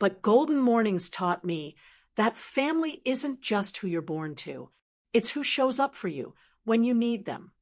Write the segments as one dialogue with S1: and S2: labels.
S1: But Golden Mornings taught me that family isn't just who you're born to. It's who shows up for you when you need them.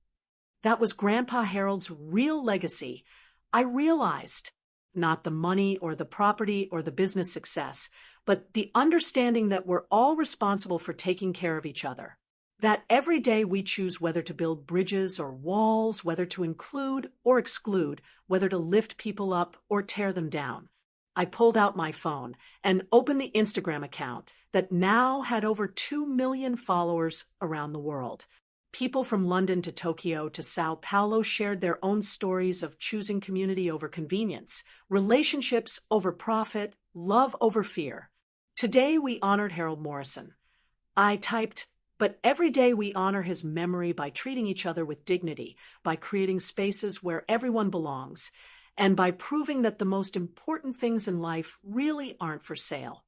S1: That was Grandpa Harold's real legacy. I realized not the money or the property or the business success, but the understanding that we're all responsible for taking care of each other. That every day we choose whether to build bridges or walls, whether to include or exclude, whether to lift people up or tear them down. I pulled out my phone and opened the Instagram account that now had over 2 million followers around the world. People from London to Tokyo to Sao Paulo shared their own stories of choosing community over convenience, relationships over profit, love over fear. Today we honored Harold Morrison. I typed, but every day we honor his memory by treating each other with dignity, by creating spaces where everyone belongs, and by proving that the most important things in life really aren't for sale.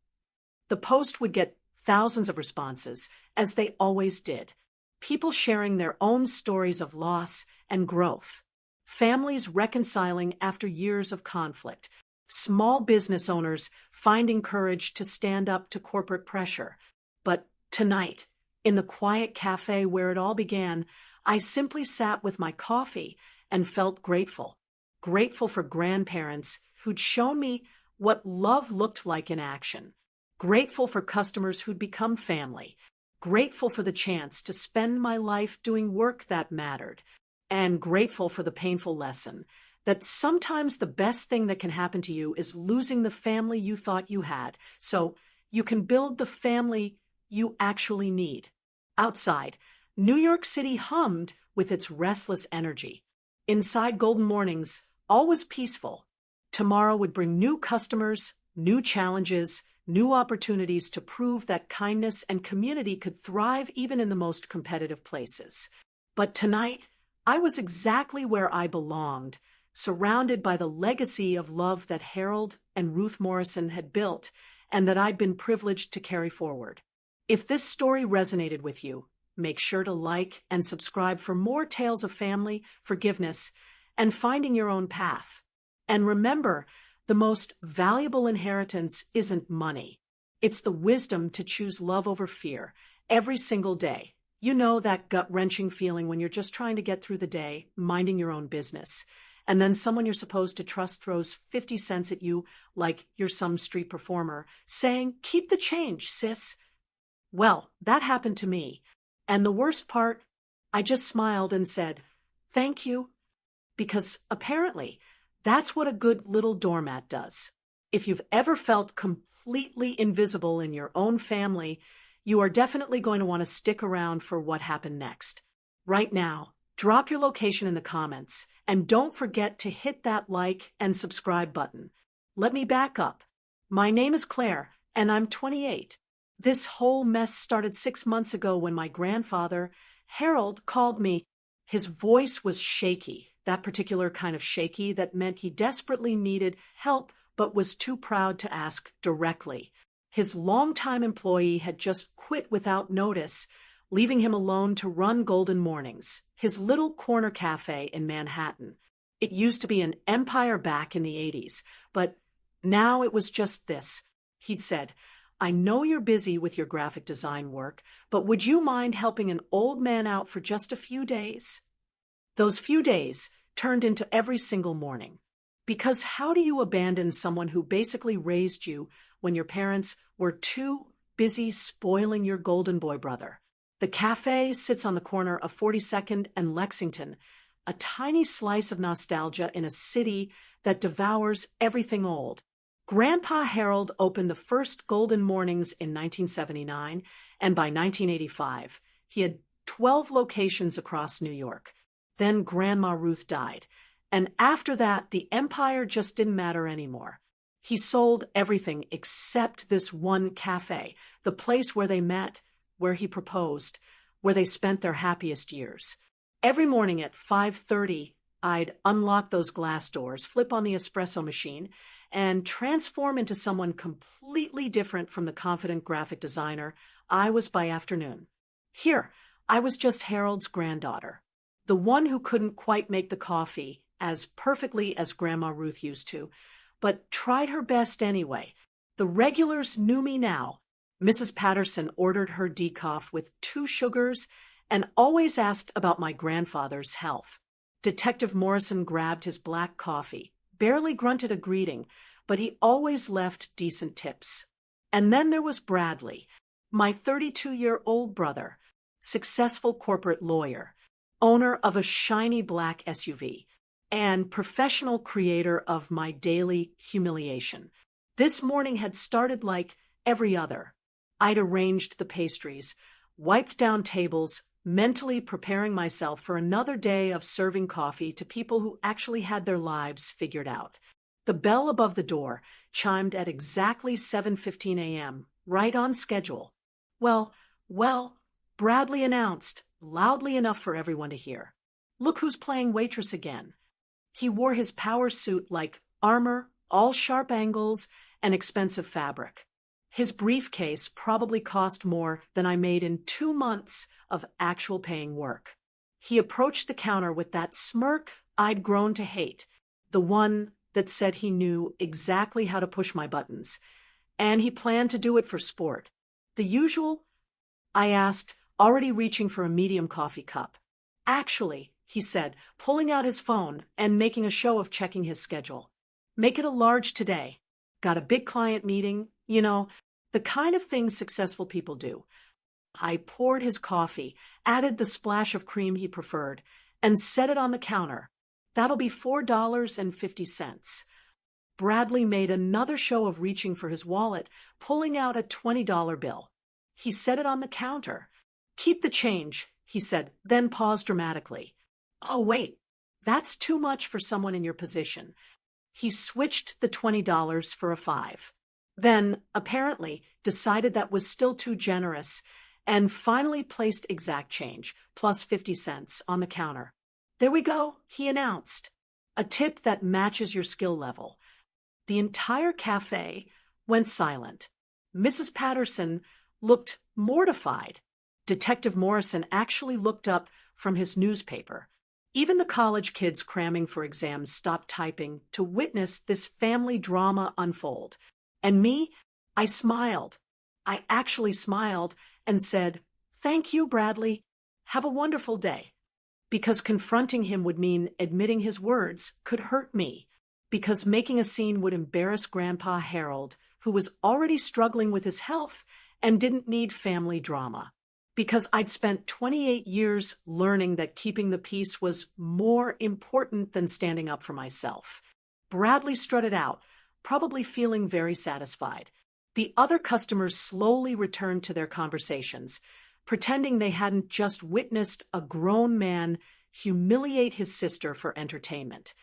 S1: The post would get thousands of responses, as they always did. People sharing their own stories of loss and growth. Families reconciling after years of conflict. Small business owners finding courage to stand up to corporate pressure. But tonight, in the quiet cafe where it all began, I simply sat with my coffee and felt grateful. Grateful for grandparents who'd shown me what love looked like in action. Grateful for customers who'd become family. Grateful for the chance to spend my life doing work that mattered. And grateful for the painful lesson that sometimes the best thing that can happen to you is losing the family you thought you had, so you can build the family you actually need. Outside, New York City hummed with its restless energy. Inside Golden Mornings, all was peaceful. Tomorrow would bring new customers, new challenges, new opportunities to prove that kindness and community could thrive even in the most competitive places. But tonight, I was exactly where I belonged, surrounded by the legacy of love that Harold and Ruth Morrison had built and that I'd been privileged to carry forward. If this story resonated with you, make sure to like and subscribe for more tales of family, forgiveness, and finding your own path. And remember, the most valuable inheritance isn't money. It's the wisdom to choose love over fear every single day. You know that gut-wrenching feeling when you're just trying to get through the day, minding your own business, and then someone you're supposed to trust throws 50 cents at you like you're some street performer, saying, "Keep the change, sis." Well, that happened to me. And the worst part, I just smiled and said, "Thank you," because apparently that's what a good little doormat does. If you've ever felt completely invisible in your own family, you are definitely going to want to stick around for what happened next. Right now, drop your location in the comments, and don't forget to hit that like and subscribe button. Let me back up. My name is Claire, and I'm 28. This whole mess started 6 months ago when my grandfather, Harold, called me. His voice was shaky, that particular kind of shaky that meant he desperately needed help but was too proud to ask directly. His longtime employee had just quit without notice, leaving him alone to run Golden Mornings, his little corner cafe in Manhattan. It used to be an empire back in the 80s, but now it was just this. He'd said, "I know you're busy with your graphic design work, but would you mind helping an old man out for just a few days?" Those few days turned into every single morning. Because how do you abandon someone who basically raised you when your parents were too busy spoiling your golden boy brother? The cafe sits on the corner of 42nd and Lexington, a tiny slice of nostalgia in a city that devours everything old. Grandpa Harold opened the first Golden Mornings in 1979, and by 1985, he had 12 locations across New York. Then Grandma Ruth died, and after that, the empire just didn't matter anymore. He sold everything except this one cafe, the place where they met, where he proposed, where they spent their happiest years. Every morning at 5:30, I'd unlock those glass doors, flip on the espresso machine, and transform into someone completely different from the confident graphic designer I was by afternoon. Here, I was just Harold's granddaughter, the one who couldn't quite make the coffee as perfectly as Grandma Ruth used to, but tried her best anyway, The regulars knew me now. Mrs. Patterson ordered her decaf with 2 sugars and always asked about my grandfather's health. Detective Morrison grabbed his black coffee, barely grunted a greeting, but he always left decent tips. And then there was Bradley, my 32-year-old brother, successful corporate lawyer, owner of a shiny black SUV, and professional creator of my daily humiliation. This morning had started like every other. I'd arranged the pastries, wiped down tables, mentally preparing myself for another day of serving coffee to people who actually had their lives figured out. The bell above the door chimed at exactly 7:15 a.m., right on schedule. Well, Bradley announced, loudly enough for everyone to hear. Look who's playing Waitress again. He wore his power suit like armor, all sharp angles, and expensive fabric. His briefcase probably cost more than I made in 2 months of actual paying work. He approached the counter with that smirk I'd grown to hate, the one that said he knew exactly how to push my buttons, and he planned to do it for sport. The usual? I asked, already reaching for a medium coffee cup. Actually, he said, pulling out his phone and making a show of checking his schedule. Make it a large today. Got a big client meeting, the kind of things successful people do. I poured his coffee, added the splash of cream he preferred, and set it on the counter. That'll be $4.50. Bradley made another show of reaching for his wallet, pulling out a $20 bill. He set it on the counter. Keep the change, he said, then paused dramatically. Oh, wait, that's too much for someone in your position. He switched the $20 for a $5. Then, apparently, decided that was still too generous and finally placed exact change, plus 50 cents, on the counter. There we go, he announced. A tip that matches your skill level. The entire cafe went silent. Mrs. Patterson looked mortified. Detective Morrison actually looked up from his newspaper. Even the college kids cramming for exams stopped typing to witness this family drama unfold. And me, I smiled. I actually smiled and said, "Thank you, Bradley. Have a wonderful day." Because confronting him would mean admitting his words could hurt me. Because making a scene would embarrass Grandpa Harold, who was already struggling with his health and didn't need family drama. Because I'd spent 28 years learning that keeping the peace was more important than standing up for myself. Bradley strutted out, probably feeling very satisfied. The other customers slowly returned to their conversations, pretending they hadn't just witnessed a grown man humiliate his sister for entertainment.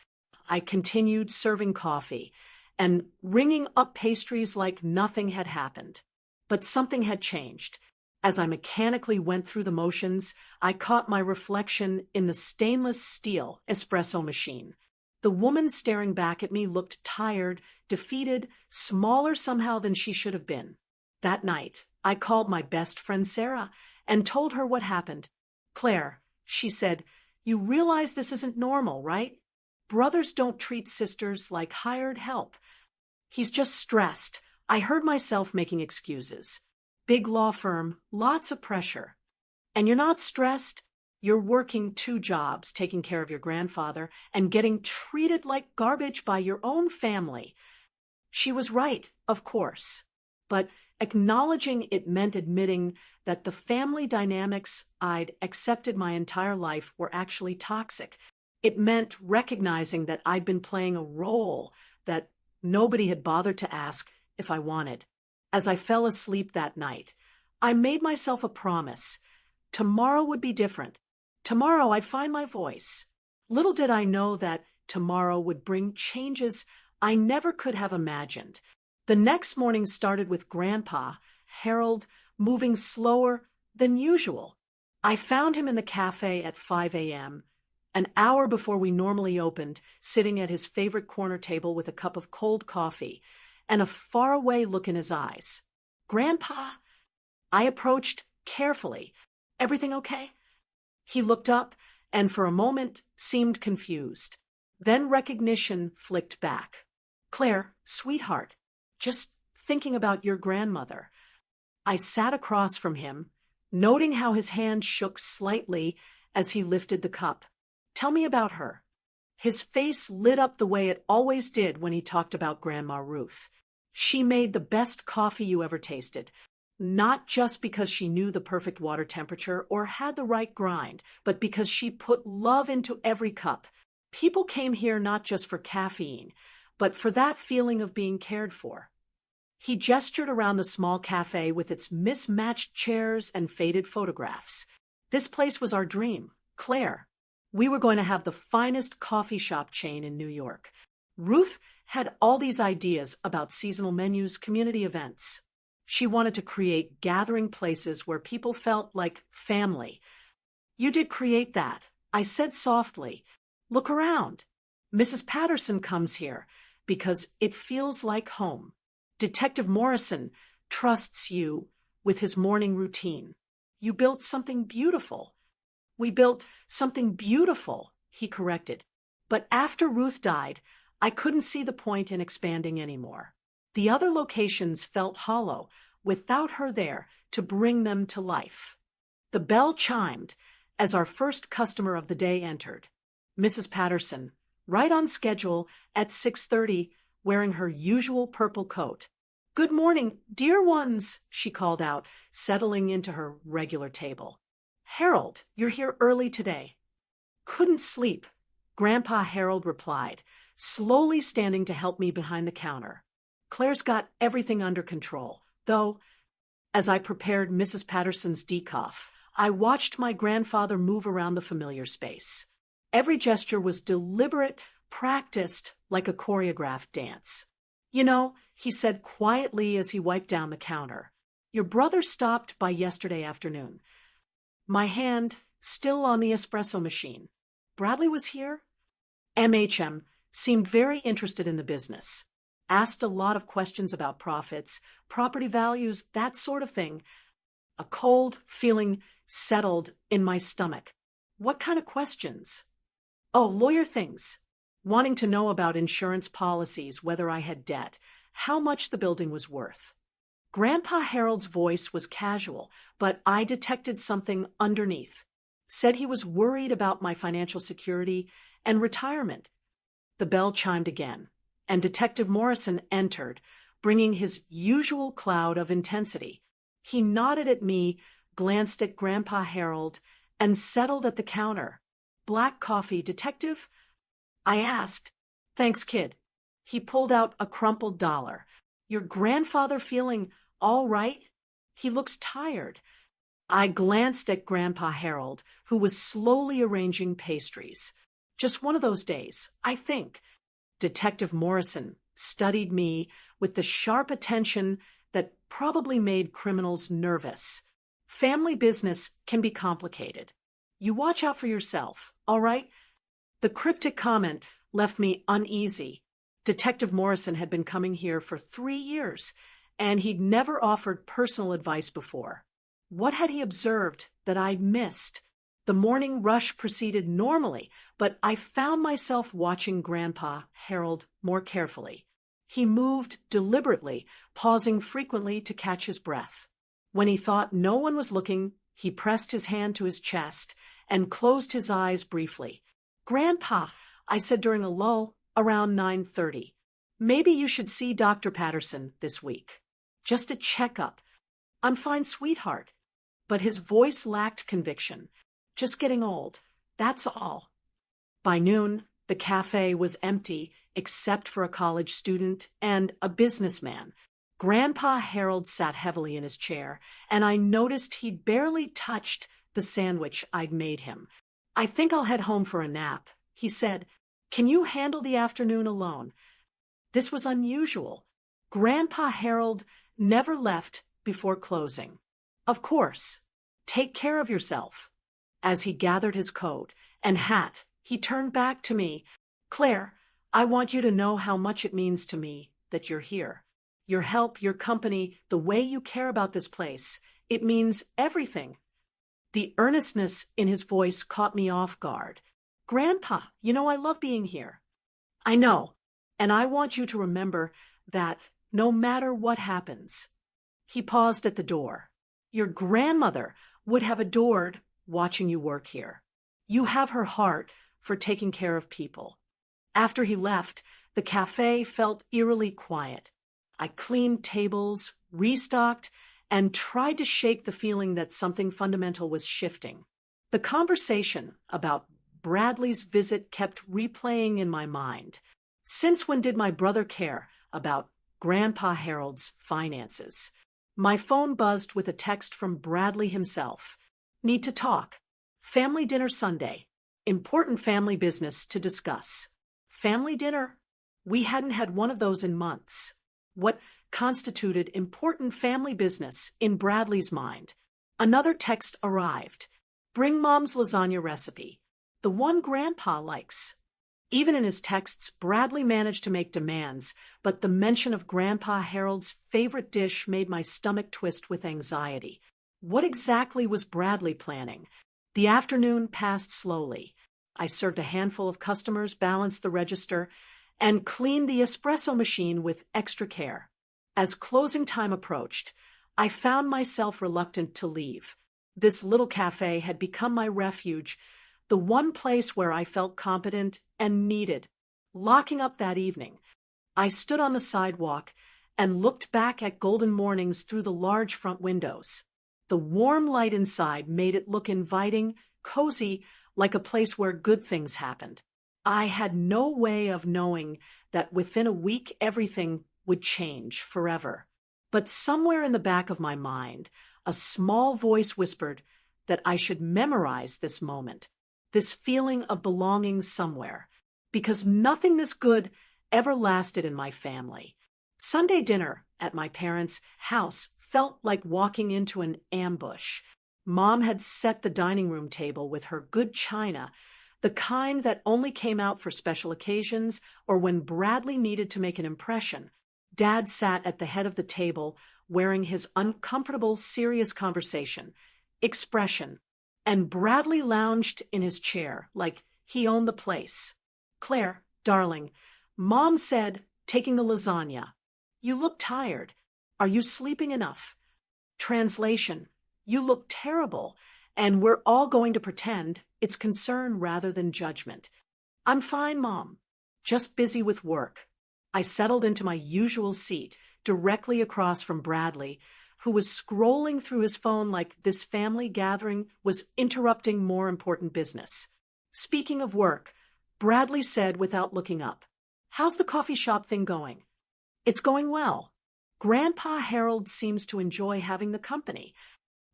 S1: I continued serving coffee and ringing up pastries like nothing had happened. But something had changed. As I mechanically went through the motions, I caught my reflection in the stainless steel espresso machine. The woman staring back at me looked tired, defeated, smaller somehow than she should have been. That night, I called my best friend Sarah and told her what happened. "Claire," she said, "you realize this isn't normal, right? Brothers don't treat sisters like hired help. He's just stressed." I heard myself making excuses. Big law firm, lots of pressure. And you're not stressed? You're working 2 jobs, taking care of your grandfather, and getting treated like garbage by your own family. She was right, of course. But acknowledging it meant admitting that the family dynamics I'd accepted my entire life were actually toxic. It meant recognizing that I'd been playing a role that nobody had bothered to ask if I wanted. As I fell asleep that night, I made myself a promise. Tomorrow would be different. Tomorrow I'd find my voice. Little did I know that tomorrow would bring changes I never could have imagined. The next morning started with Grandpa, Harold, moving slower than usual. I found him in the cafe at 5 a.m., an hour before we normally opened, sitting at his favorite corner table with a cup of cold coffee and a faraway look in his eyes. "Grandpa?" I approached carefully. "Everything okay?" He looked up and for a moment seemed confused. Then recognition flicked back. "Claire, sweetheart, just thinking about your grandmother. I sat across from him, noting how his hand shook slightly as he lifted the cup. Tell me about her. His face lit up the way it always did when he talked about Grandma Ruth. She made the best coffee you ever tasted, not just because she knew the perfect water temperature or had the right grind, but because she put love into every cup. People came here not just for caffeine, but for that feeling of being cared for. He gestured around the small cafe with its mismatched chairs and faded photographs. This place was our dream, Claire. We were going to have the finest coffee shop chain in New York. Ruth had all these ideas about seasonal menus, community events. She wanted to create gathering places where people felt like family. You did create that, I said softly. Look around. Mrs. Patterson comes here because it feels like home. Detective Morrison trusts you with his morning routine. You built something beautiful. We built something beautiful, he corrected. But after Ruth died, I couldn't see the point in expanding anymore. The other locations felt hollow without her there to bring them to life. The bell chimed as our first customer of the day entered. Mrs. Patterson, right on schedule at 6:30, wearing her usual purple coat. Good morning, dear ones, she called out, settling into her regular table. Harold, you're here early today. Couldn't sleep, Grandpa Harold replied, slowly standing to help me behind the counter. Claire's got everything under control, though, as I prepared Mrs. Patterson's decaf, I watched my grandfather move around the familiar space. Every gesture was deliberate, practiced like a choreographed dance. You know, he said quietly as he wiped down the counter, your brother stopped by yesterday afternoon. My hand still on the espresso machine. Bradley was here? MHM seemed very interested in the business. Asked a lot of questions about profits, property values, that sort of thing. A cold feeling settled in my stomach. What kind of questions? Oh, lawyer things. Wanting to know about insurance policies, whether I had debt, how much the building was worth. Grandpa Harold's voice was casual, but I detected something underneath. Said he was worried about my financial security and retirement. The bell chimed again, and Detective Morrison entered, bringing his usual cloud of intensity. He nodded at me, glanced at Grandpa Harold, and settled at the counter. Black coffee, detective? I asked. Thanks, kid. He pulled out a crumpled dollar. Your grandfather feeling all right? He looks tired. I glanced at Grandpa Harold, who was slowly arranging pastries. Just one of those days, I think. Detective Morrison studied me with the sharp attention that probably made criminals nervous. Family business can be complicated. You watch out for yourself, all right? The cryptic comment left me uneasy. Detective Morrison had been coming here for 3 years, and he'd never offered personal advice before. What had he observed that I'd missed? The morning rush proceeded normally, but I found myself watching Grandpa Harold more carefully. He moved deliberately, pausing frequently to catch his breath. When he thought no one was looking, he pressed his hand to his chest and closed his eyes briefly. Grandpa, I said during a lull around 9:30, maybe you should see Dr. Patterson this week. Just a checkup. I'm fine, sweetheart. But his voice lacked conviction. Just getting old. That's all. By noon, the cafe was empty except for a college student and a businessman. Grandpa Harold sat heavily in his chair, and I noticed he'd barely touched the sandwich I'd made him. I think I'll head home for a nap, he said. Can you handle the afternoon alone? This was unusual. Grandpa Harold never left before closing. Of course. Take care of yourself. As he gathered his coat and hat, he turned back to me. Claire, I want you to know how much it means to me that you're here. Your help, your company, the way you care about this place, it means everything. The earnestness in his voice caught me off guard. Grandpa, you know I love being here. I know, and I want you to remember that no matter what happens. He paused at the door. Your grandmother would have adored watching you work here. You have her heart for taking care of people. After he left, the cafe felt eerily quiet. I cleaned tables, restocked, and tried to shake the feeling that something fundamental was shifting. The conversation about Bradley's visit kept replaying in my mind. Since when did my brother care about Grandpa Harold's finances? My phone buzzed with a text from Bradley himself. Need to talk. Family dinner Sunday. Important family business to discuss. Family dinner? We hadn't had one of those in months. What constituted important family business in Bradley's mind? Another text arrived. Bring Mom's lasagna recipe. The one Grandpa likes. Even in his texts, Bradley managed to make demands, but the mention of Grandpa Harold's favorite dish made my stomach twist with anxiety. What exactly was Bradley planning? The afternoon passed slowly. I served a handful of customers, balanced the register, and cleaned the espresso machine with extra care. As closing time approached, I found myself reluctant to leave. This little cafe had become my refuge, the one place where I felt competent and needed. Locking up that evening, I stood on the sidewalk and looked back at golden mornings through the large front windows. The warm light inside made it look inviting, cozy, like a place where good things happened. I had no way of knowing that within a week everything would change forever. But somewhere in the back of my mind, a small voice whispered that I should memorize this moment, this feeling of belonging somewhere, because nothing this good ever lasted in my family. Sunday dinner at my parents' house felt like walking into an ambush. Mom had set the dining room table with her good china, the kind that only came out for special occasions or when Bradley needed to make an impression. Dad sat at the head of the table, wearing his uncomfortable, serious expression, and Bradley lounged in his chair like he owned the place. Claire, darling, Mom said, taking the lasagna, you look tired. Are you sleeping enough? Translation, you look terrible, and we're all going to pretend it's concern rather than judgment. I'm fine, Mom. Just busy with work. I settled into my usual seat, directly across from Bradley, who was scrolling through his phone like this family gathering was interrupting more important business. Speaking of work, Bradley said without looking up, how's the coffee shop thing going? It's going well. Grandpa Harold seems to enjoy having the company.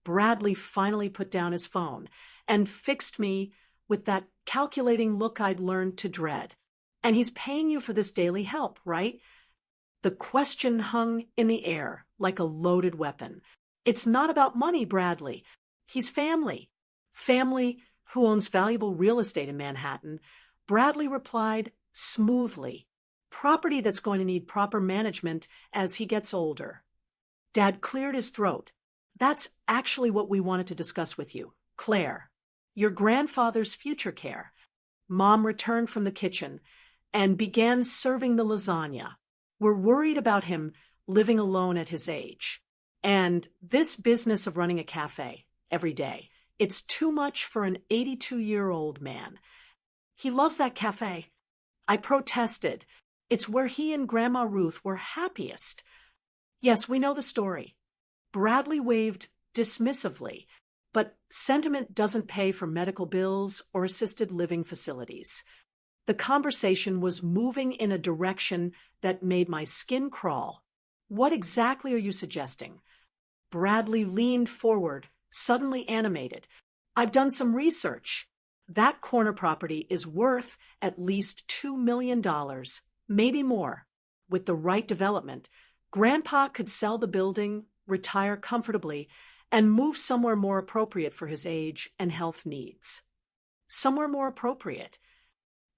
S1: Bradley finally put down his phone and fixed me with that calculating look I'd learned to dread. And he's paying you for this daily help, right? The question hung in the air like a loaded weapon. It's not about money, Bradley. He's family. Family who owns valuable real estate in Manhattan. Bradley replied smoothly. Property that's going to need proper management as he gets older. Dad cleared his throat. That's actually what we wanted to discuss with you, Claire. Your grandfather's future care. Mom returned from the kitchen and began serving the lasagna. We're worried about him living alone at his age. And this business of running a cafe every day, it's too much for an 82-year-old man. He loves that cafe. I protested. It's where he and Grandma Ruth were happiest. Yes, we know the story. Bradley waved dismissively, but sentiment doesn't pay for medical bills or assisted living facilities. The conversation was moving in a direction that made my skin crawl. What exactly are you suggesting? Bradley leaned forward, suddenly animated. I've done some research. That corner property is worth at least $2 million, maybe more. With the right development, Grandpa could sell the building, retire comfortably, and move somewhere more appropriate for his age and health needs. Somewhere more appropriate.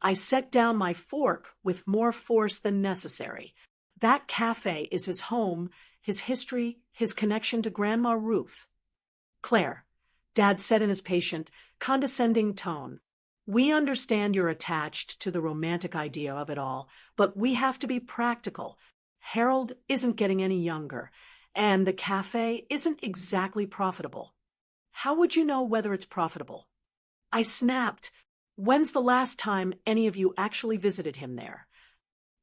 S1: I set down my fork with more force than necessary. That cafe is his home, his history, his connection to Grandma Ruth. Claire, Dad said in his patient, condescending tone, we understand you're attached to the romantic idea of it all, but we have to be practical. Harold isn't getting any younger, and the cafe isn't exactly profitable. How would you know whether it's profitable? I snapped. When's the last time any of you actually visited him there?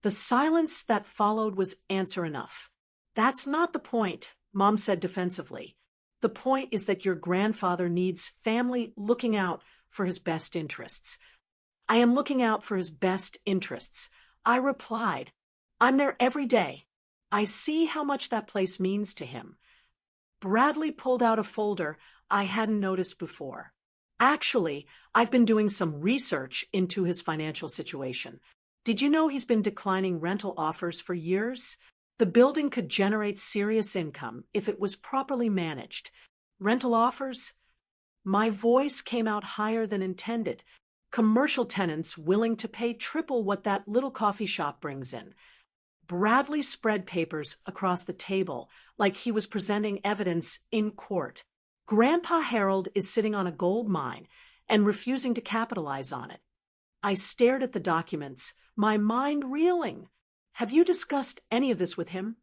S1: The silence that followed was answer enough. That's not the point, Mom said defensively. The point is that your grandfather needs family looking out for his best interests. I am looking out for his best interests, I replied. I'm there every day. I see how much that place means to him. Bradley pulled out a folder I hadn't noticed before. Actually, I've been doing some research into his financial situation. Did you know he's been declining rental offers for years? The building could generate serious income if it was properly managed. Rental offers? My voice came out higher than intended. Commercial tenants willing to pay triple what that little coffee shop brings in. Bradley spread papers across the table like he was presenting evidence in court. Grandpa Harold is sitting on a gold mine and refusing to capitalize on it. I stared at the documents, my mind reeling. Have you discussed any of this with him?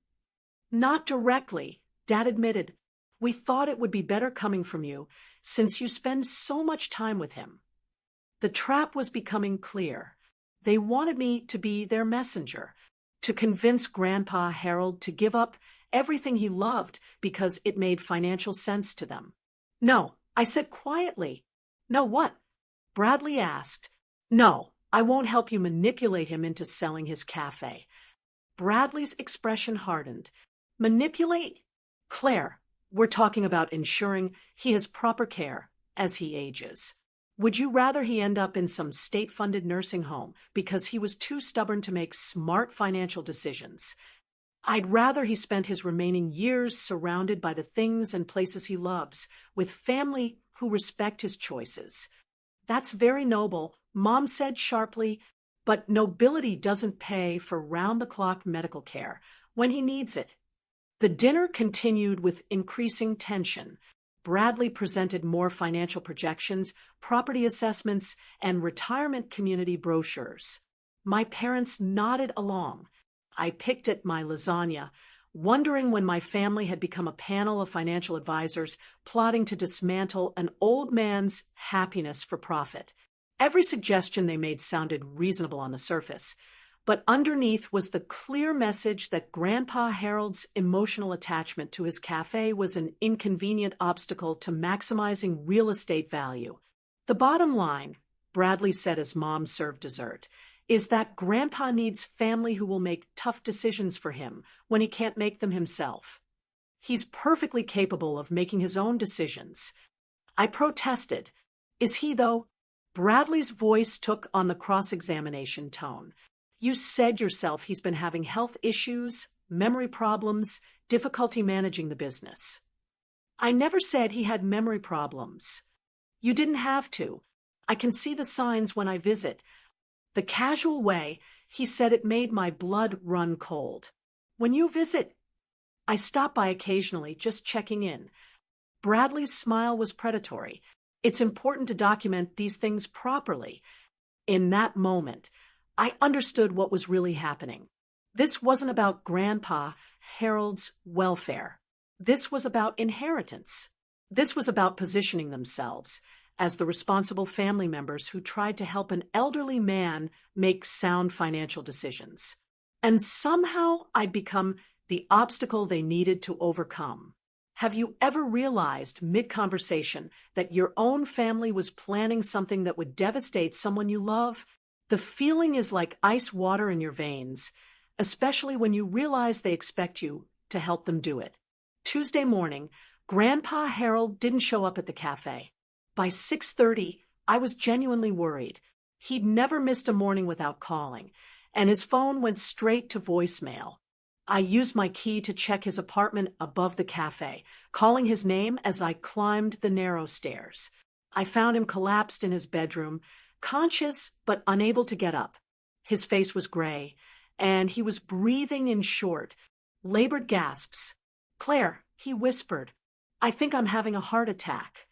S1: Not directly, Dad admitted. We thought it would be better coming from you, since you spend so much time with him. The trap was becoming clear. They wanted me to be their messenger, to convince Grandpa Harold to give up everything he loved because it made financial sense to them. No, I said quietly. No, what? Bradley asked. No, I won't help you manipulate him into selling his cafe. Bradley's expression hardened. Manipulate? Claire, we're talking about ensuring he has proper care as he ages. Would you rather he end up in some state-funded nursing home because he was too stubborn to make smart financial decisions? I'd rather he spent his remaining years surrounded by the things and places he loves, with family who respect his choices. That's very noble, Mom said sharply, but nobility doesn't pay for round-the-clock medical care when he needs it. The dinner continued with increasing tension. Bradley presented more financial projections, property assessments, and retirement community brochures. My parents nodded along. I picked at my lasagna, wondering when my family had become a panel of financial advisors plotting to dismantle an old man's happiness for profit. Every suggestion they made sounded reasonable on the surface, but underneath was the clear message that Grandpa Harold's emotional attachment to his cafe was an inconvenient obstacle to maximizing real estate value. The bottom line, Bradley said as Mom served dessert, is that Grandpa needs family who will make tough decisions for him when he can't make them himself. He's perfectly capable of making his own decisions. I protested. Is he, though? Bradley's voice took on the cross-examination tone. You said yourself he's been having health issues, memory problems, difficulty managing the business. I never said he had memory problems. You didn't have to. I can see the signs when I visit. The casual way he said it made my blood run cold. When you visit, I stop by occasionally, just checking in. Bradley's smile was predatory. It's important to document these things properly. In that moment, I understood what was really happening. This wasn't about Grandpa Harold's welfare. This was about inheritance. This was about positioning themselves as the responsible family members who tried to help an elderly man make sound financial decisions. And somehow I'd become the obstacle they needed to overcome. Have you ever realized mid-conversation that your own family was planning something that would devastate someone you love? The feeling is like ice water in your veins, especially when you realize they expect you to help them do it. Tuesday morning, Grandpa Harold didn't show up at the cafe. By 6:30, I was genuinely worried. He'd never missed a morning without calling, and his phone went straight to voicemail. I used my key to check his apartment above the cafe, calling his name as I climbed the narrow stairs. I found him collapsed in his bedroom, conscious but unable to get up. His face was gray, and he was breathing in short, labored gasps. "Claire," he whispered, "I think I'm having a heart attack."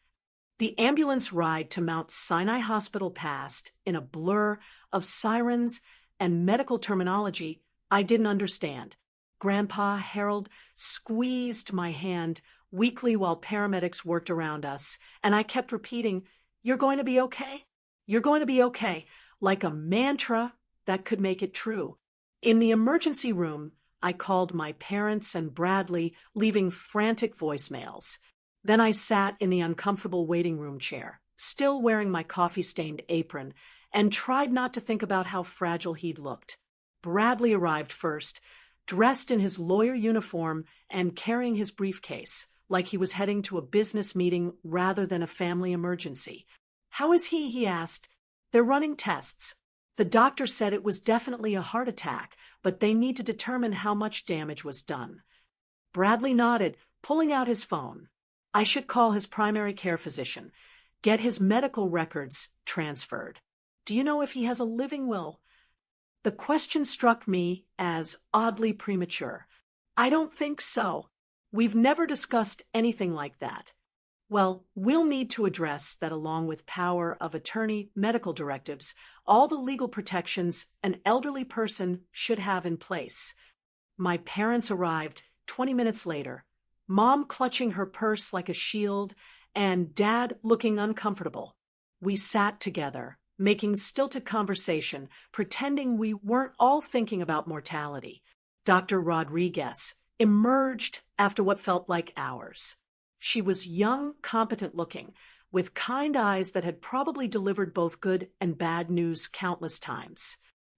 S1: The ambulance ride to Mount Sinai Hospital passed in a blur of sirens and medical terminology I didn't understand. Grandpa Harold squeezed my hand weakly while paramedics worked around us, and I kept repeating, "You're going to be okay? You're going to be okay," like a mantra that could make it true. In the emergency room, I called my parents and Bradley, leaving frantic voicemails. Then I sat in the uncomfortable waiting room chair, still wearing my coffee-stained apron, and tried not to think about how fragile he'd looked. Bradley arrived first, dressed in his lawyer uniform and carrying his briefcase, like he was heading to a business meeting rather than a family emergency. "How is he?" he asked. "They're running tests. The doctor said it was definitely a heart attack, but they need to determine how much damage was done." Bradley nodded, pulling out his phone. I should call his primary care physician, get his medical records transferred. "Do you know if he has a living will?" The question struck me as oddly premature. "I don't think so. We've never discussed anything like that." "Well, we'll need to address that along with power of attorney medical directives, all the legal protections an elderly person should have in place." My parents arrived 20 minutes later, Mom clutching her purse like a shield and Dad looking uncomfortable. We sat together, making stilted conversation, pretending we weren't all thinking about mortality. Dr. Rodriguez emerged after what felt like hours. She was young, competent-looking, with kind eyes that had probably delivered both good and bad news countless times.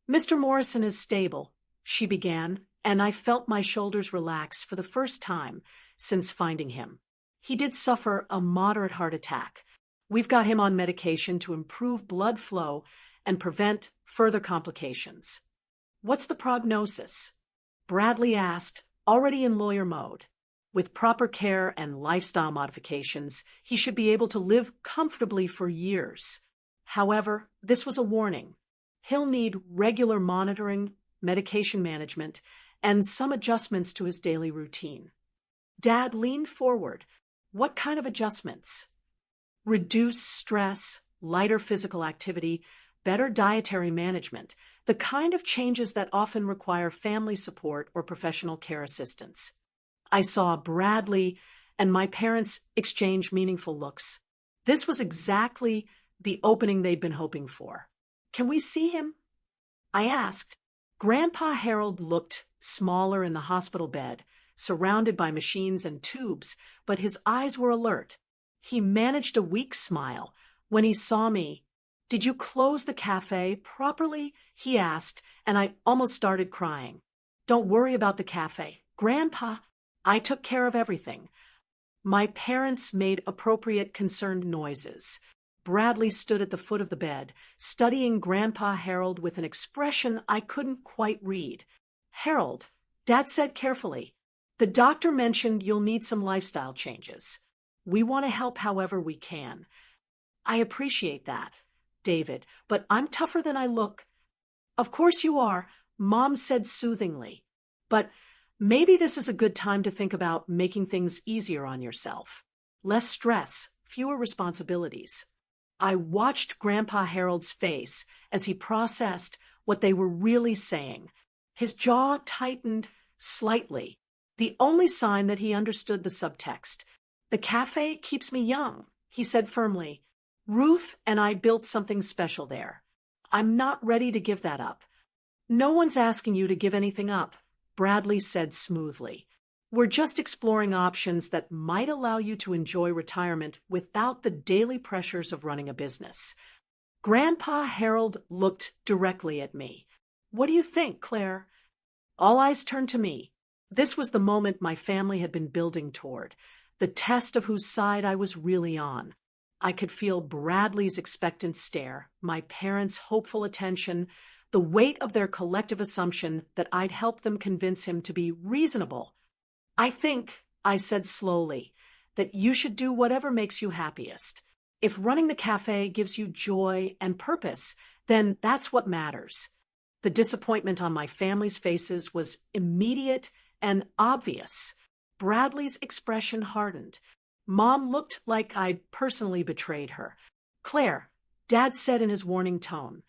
S1: "Mr. Morrison is stable," she began, and I felt my shoulders relax for the first time since finding him. "He did suffer a moderate heart attack. We've got him on medication to improve blood flow and prevent further complications." "What's the prognosis?" Bradley asked, already in lawyer mode. "With proper care and lifestyle modifications, he should be able to live comfortably for years. However, this was a warning. He'll need regular monitoring, medication management, and some adjustments to his daily routine." Dad leaned forward. "What kind of adjustments?" "Reduced stress, lighter physical activity, better dietary management, the kind of changes that often require family support or professional care assistance." I saw Bradley and my parents exchange meaningful looks. This was exactly the opening they'd been hoping for. "Can we see him?" I asked. Grandpa Harold looked smaller in the hospital bed, surrounded by machines and tubes, but his eyes were alert. He managed a weak smile when he saw me. "Did you close the cafe properly?" he asked, and I almost started crying. "Don't worry about the cafe, Grandpa. I took care of everything." My parents made appropriate concerned noises. Bradley stood at the foot of the bed, studying Grandpa Harold with an expression I couldn't quite read. "Harold," Dad said carefully, "the doctor mentioned you'll need some lifestyle changes. We want to help however we can." "I appreciate that, David, but I'm tougher than I look." "Of course you are," Mom said soothingly. "But maybe this is a good time to think about making things easier on yourself. Less stress, fewer responsibilities." I watched Grandpa Harold's face as he processed what they were really saying. His jaw tightened slightly, the only sign that he understood the subtext. "The cafe keeps me young," he said firmly. "Ruth and I built something special there. I'm not ready to give that up." "No one's asking you to give anything up," Bradley said smoothly. "We're just exploring options that might allow you to enjoy retirement without the daily pressures of running a business." Grandpa Harold looked directly at me. "What do you think, Claire?" All eyes turned to me. This was the moment my family had been building toward, the test of whose side I was really on. I could feel Bradley's expectant stare, my parents' hopeful attention, the weight of their collective assumption that I'd help them convince him to be reasonable. "I think," I said slowly, "that you should do whatever makes you happiest. If running the cafe gives you joy and purpose, then that's what matters." The disappointment on my family's faces was immediate and obvious. Bradley's expression hardened. Mom looked like I'd personally betrayed her. "Claire," Dad said in his warning tone,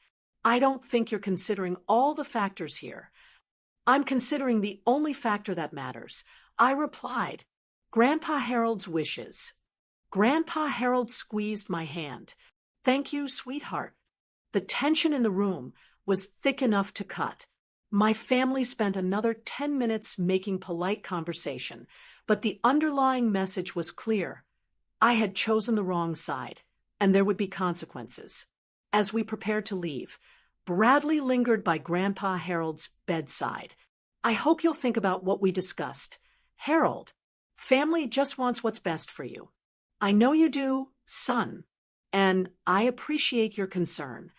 S1: "I don't think you're considering all the factors here." I'm considering the only factor that matters. I replied, Grandpa Harold's wishes. Grandpa Harold squeezed my hand. Thank you, sweetheart. The tension in the room was thick enough to cut. My family spent another 10 minutes making polite conversation, but the underlying message was clear. I had chosen the wrong side, and there would be consequences. As we prepared to leave, Bradley lingered by Grandpa Harold's bedside. I hope you'll think about what we discussed. Harold, family just wants what's best for you. I know you do, son, and I appreciate your concern.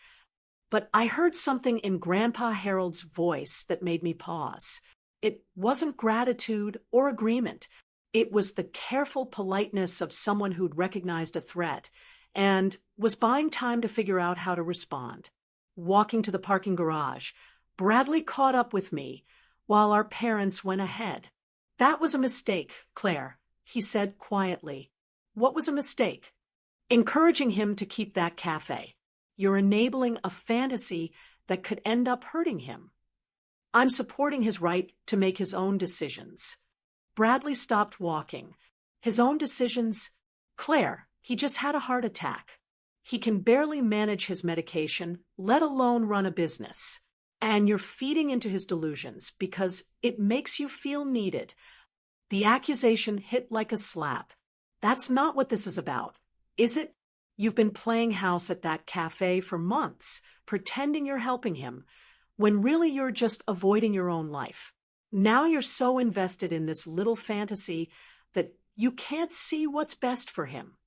S1: But I heard something in Grandpa Harold's voice that made me pause. It wasn't gratitude or agreement. It was the careful politeness of someone who'd recognized a threat and was buying time to figure out how to respond. Walking to the parking garage, Bradley caught up with me while our parents went ahead. That was a mistake, Claire, he said quietly. What was a mistake? Encouraging him to keep that cafe. You're enabling a fantasy that could end up hurting him. I'm supporting his right to make his own decisions. Bradley stopped walking. His own decisions? Claire, he just had a heart attack. He can barely manage his medication, let alone run a business. And you're feeding into his delusions because it makes you feel needed. The accusation hit like a slap. That's not what this is about, is it? You've been playing house at that cafe for months, pretending you're helping him, when really you're just avoiding your own life. Now you're so invested in this little fantasy that you can't see what's best for him.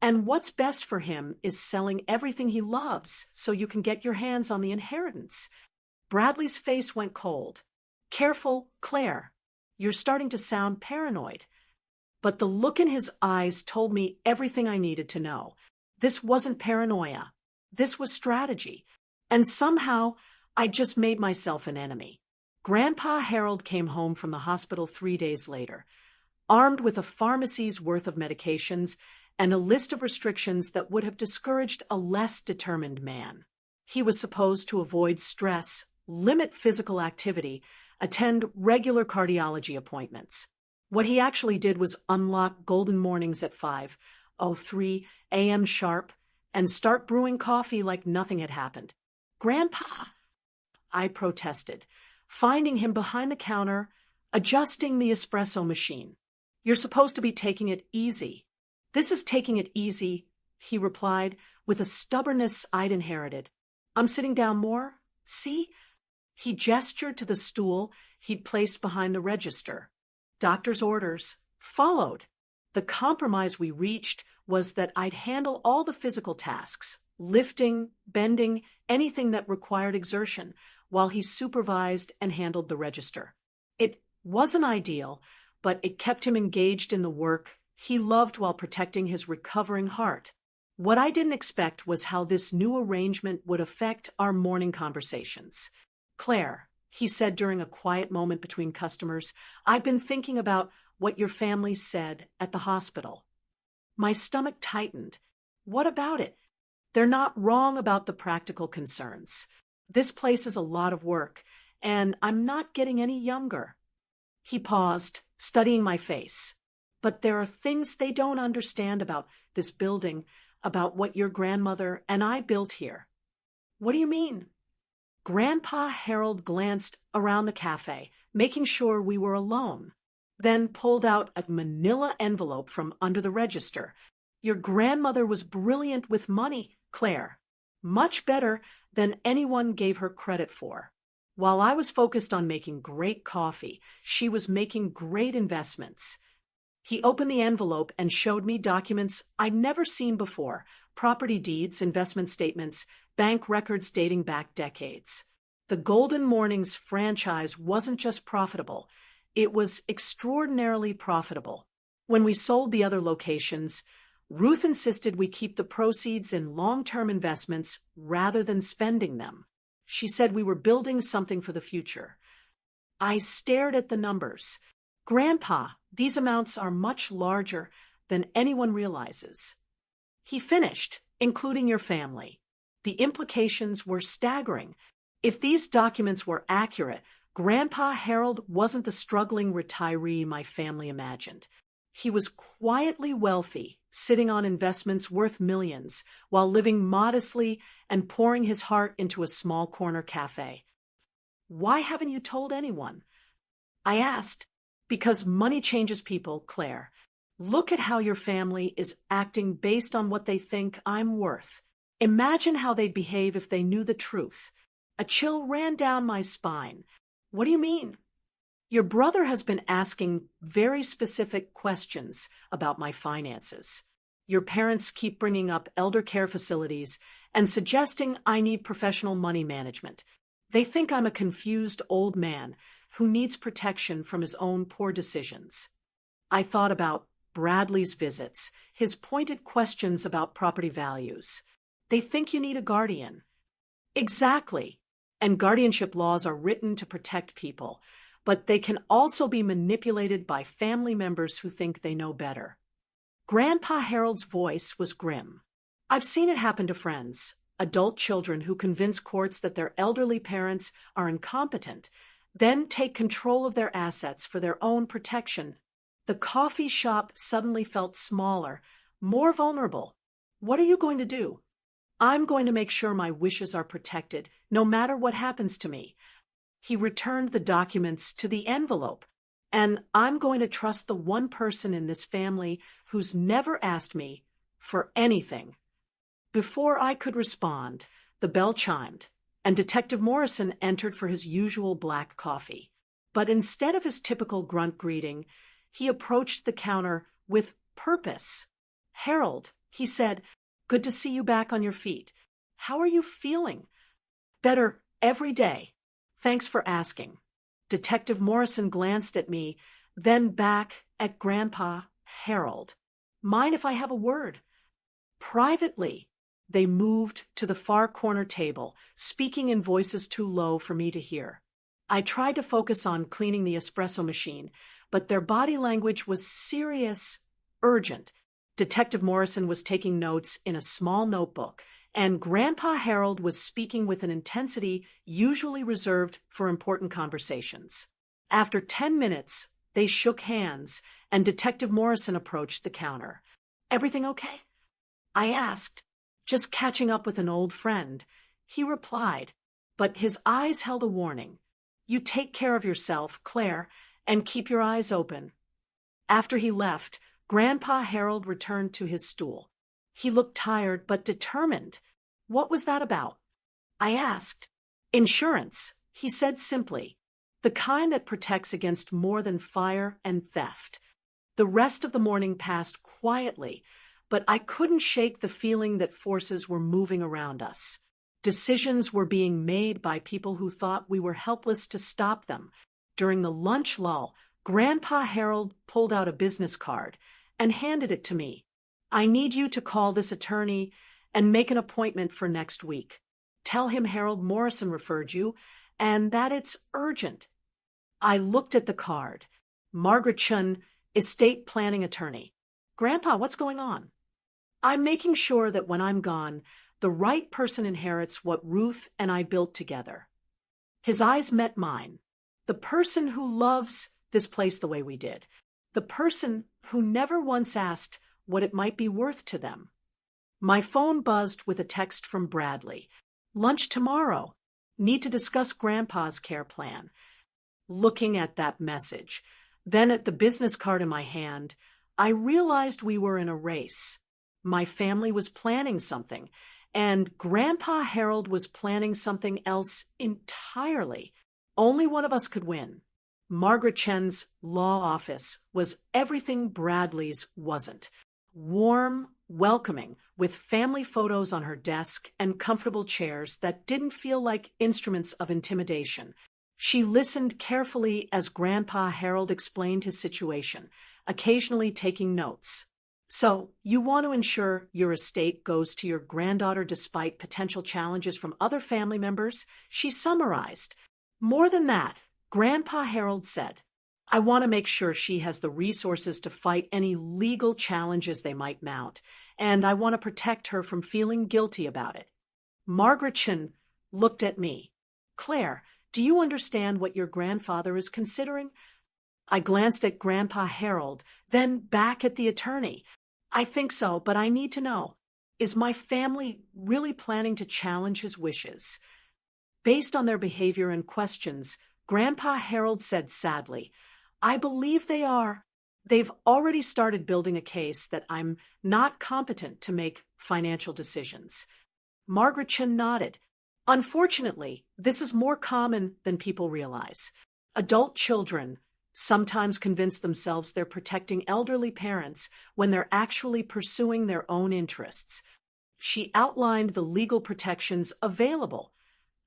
S1: And what's best for him is selling everything he loves so you can get your hands on the inheritance. Bradley's face went cold. Careful, Claire. You're starting to sound paranoid. But the look in his eyes told me everything I needed to know. This wasn't paranoia. This was strategy. And somehow, I just made myself an enemy. Grandpa Harold came home from the hospital 3 days later, armed with a pharmacy's worth of medications and a list of restrictions that would have discouraged a less determined man. He was supposed to avoid stress, limit physical activity, attend regular cardiology appointments. What he actually did was unlock golden mornings at 5:03 a.m. sharp and start brewing coffee like nothing had happened. Grandpa, I protested, finding him behind the counter, adjusting the espresso machine. You're supposed to be taking it easy. This is taking it easy, he replied, with a stubbornness I'd inherited. I'm sitting down more, see? He gestured to the stool he'd placed behind the register. Doctor's orders followed. The compromise we reached was that I'd handle all the physical tasks, lifting, bending, anything that required exertion, while he supervised and handled the register. It wasn't ideal, but it kept him engaged in the work he loved while protecting his recovering heart. What I didn't expect was how this new arrangement would affect our morning conversations. Claire, he said during a quiet moment between customers, I've been thinking about what your family said at the hospital. My stomach tightened. What about it? They're not wrong about the practical concerns. This place is a lot of work, and I'm not getting any younger. He paused, studying my face. But there are things they don't understand about this building, about what your grandmother and I built here. What do you mean? Grandpa Harold glanced around the cafe, making sure we were alone, then pulled out a manila envelope from under the register. Your grandmother was brilliant with money, Claire. Much better than anyone gave her credit for. While I was focused on making great coffee, she was making great investments. He opened the envelope and showed me documents I'd never seen before, property deeds, investment statements, bank records dating back decades. The Golden Mornings franchise wasn't just profitable, it was extraordinarily profitable. When we sold the other locations, Ruth insisted we keep the proceeds in long-term investments rather than spending them. She said we were building something for the future. I stared at the numbers. Grandpa, these amounts are much larger than anyone realizes. He finished, including your family. The implications were staggering. If these documents were accurate, Grandpa Harold wasn't the struggling retiree my family imagined. He was quietly wealthy, sitting on investments worth millions, while living modestly and pouring his heart into a small corner cafe. "Why haven't you told anyone?" I asked. "Because money changes people, Claire. Look at how your family is acting based on what they think I'm worth. Imagine how they'd behave if they knew the truth." A chill ran down my spine. "What do you mean?" "Your brother has been asking very specific questions about my finances. Your parents keep bringing up elder care facilities and suggesting I need professional money management. They think I'm a confused old man who needs protection from his own poor decisions." I thought about Bradley's visits, his pointed questions about property values. "They think you need a guardian." Exactly. And guardianship laws are written to protect people, but they can also be manipulated by family members who think they know better. Grandpa Harold's voice was grim. "I've seen it happen to friends, adult children who convince courts that their elderly parents are incompetent, then take control of their assets for their own protection." The coffee shop suddenly felt smaller, more vulnerable. "What are you going to do?" "I'm going to make sure my wishes are protected, no matter what happens to me." He returned the documents to the envelope. "And I'm going to trust the one person in this family who's never asked me for anything." Before I could respond, the bell chimed, and Detective Morrison entered for his usual black coffee. But instead of his typical grunt greeting, he approached the counter with purpose. "Harold," he said, "good to see you back on your feet. How are you feeling?" "Better every day. Thanks for asking." Detective Morrison glanced at me, then back at Grandpa Harold. "Mind if I have a word?" Privately, they moved to the far corner table, speaking in voices too low for me to hear. I tried to focus on cleaning the espresso machine, but their body language was serious, urgent. Detective Morrison was taking notes in a small notebook, and Grandpa Harold was speaking with an intensity usually reserved for important conversations. After 10 minutes, they shook hands, and Detective Morrison approached the counter. "Everything okay?" I asked, "Just catching up with an old friend." He replied, but his eyes held a warning. "You take care of yourself, Claire, and keep your eyes open." After he left, Grandpa Harold returned to his stool. He looked tired but determined. "What was that about?" I asked. "Insurance," he said simply. "The kind that protects against more than fire and theft." The rest of the morning passed quietly, but I couldn't shake the feeling that forces were moving around us. Decisions were being made by people who thought we were helpless to stop them. During the lunch lull, Grandpa Harold pulled out a business card and handed it to me. "I need you to call this attorney and make an appointment for next week. Tell him Harold Morrison referred you and that it's urgent." I looked at the card. Margaret Chun, estate planning attorney. "Grandpa, what's going on?" "I'm making sure that when I'm gone, the right person inherits what Ruth and I built together." His eyes met mine. The person who loves this place the way we did. The person who never once asked what it might be worth to them. My phone buzzed with a text from Bradley. "Lunch tomorrow. Need to discuss Grandpa's care plan." Looking at that message, then at the business card in my hand, I realized we were in a race. My family was planning something, and Grandpa Harold was planning something else entirely. Only one of us could win. Margaret Chen's law office was everything Bradley's wasn't. Warm, welcoming, with family photos on her desk and comfortable chairs that didn't feel like instruments of intimidation. She listened carefully as Grandpa Harold explained his situation, occasionally taking notes. "So, you want to ensure your estate goes to your granddaughter despite potential challenges from other family members?" she summarized. "More than that," Grandpa Harold said. "I want to make sure she has the resources to fight any legal challenges they might mount, and I want to protect her from feeling guilty about it." Margaret Chin looked at me. "Claire, Do you understand what your grandfather is considering? I glanced at Grandpa Harold, then back at the attorney. I think so, but I need to know. Is my family really planning to challenge his wishes? Based on their behavior and questions, Grandpa Harold said sadly, I believe they are. They've already started building a case that I'm not competent to make financial decisions. Margaret Chin nodded. Unfortunately, this is more common than people realize. Adult children sometimes convince themselves they're protecting elderly parents when they're actually pursuing their own interests. She outlined the legal protections available: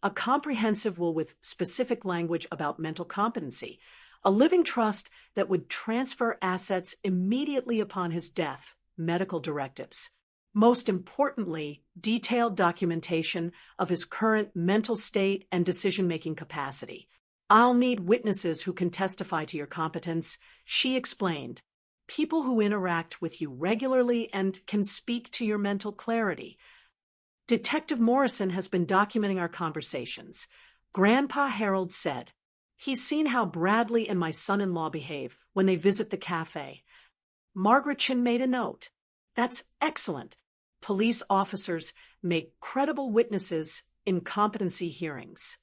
S1: a comprehensive will with specific language about mental competency, a living trust that would transfer assets immediately upon his death, medical directives. Most importantly, detailed documentation of his current mental state and decision-making capacity. I'll need witnesses who can testify to your competence, she explained. People who interact with you regularly and can speak to your mental clarity. Detective Morrison has been documenting our conversations. Grandpa Harold said, he's seen how Bradley and my son-in-law behave when they visit the cafe. Margaret Chin made a note. That's excellent. Police officers make credible witnesses in competency hearings.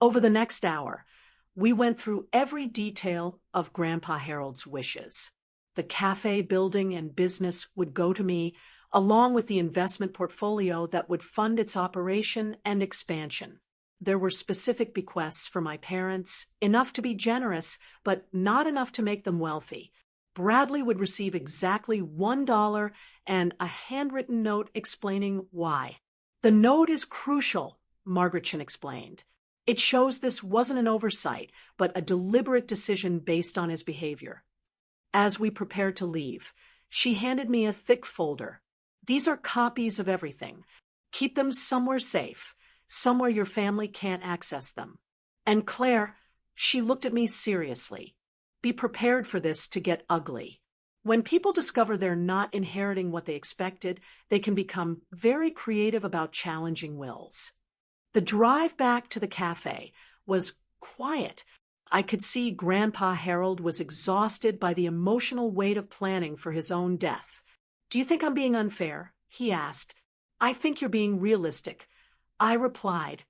S1: Over the next hour, we went through every detail of Grandpa Harold's wishes. The cafe building and business would go to me, along with the investment portfolio that would fund its operation and expansion. There were specific bequests for my parents, enough to be generous, but not enough to make them wealthy. Bradley would receive exactly $1 and a handwritten note explaining why. The note is crucial, Margaret Chin explained. It shows this wasn't an oversight, but a deliberate decision based on his behavior. As we prepared to leave, she handed me a thick folder. These are copies of everything. Keep them somewhere safe, somewhere your family can't access them. And Claire, she looked at me seriously. Be prepared for this to get ugly. When people discover they're not inheriting what they expected, they can become very creative about challenging wills. The drive back to the cafe was quiet. I could see Grandpa Harold was exhausted by the emotional weight of planning for his own death. Do you think I'm being unfair? He asked. I think you're being realistic. I replied.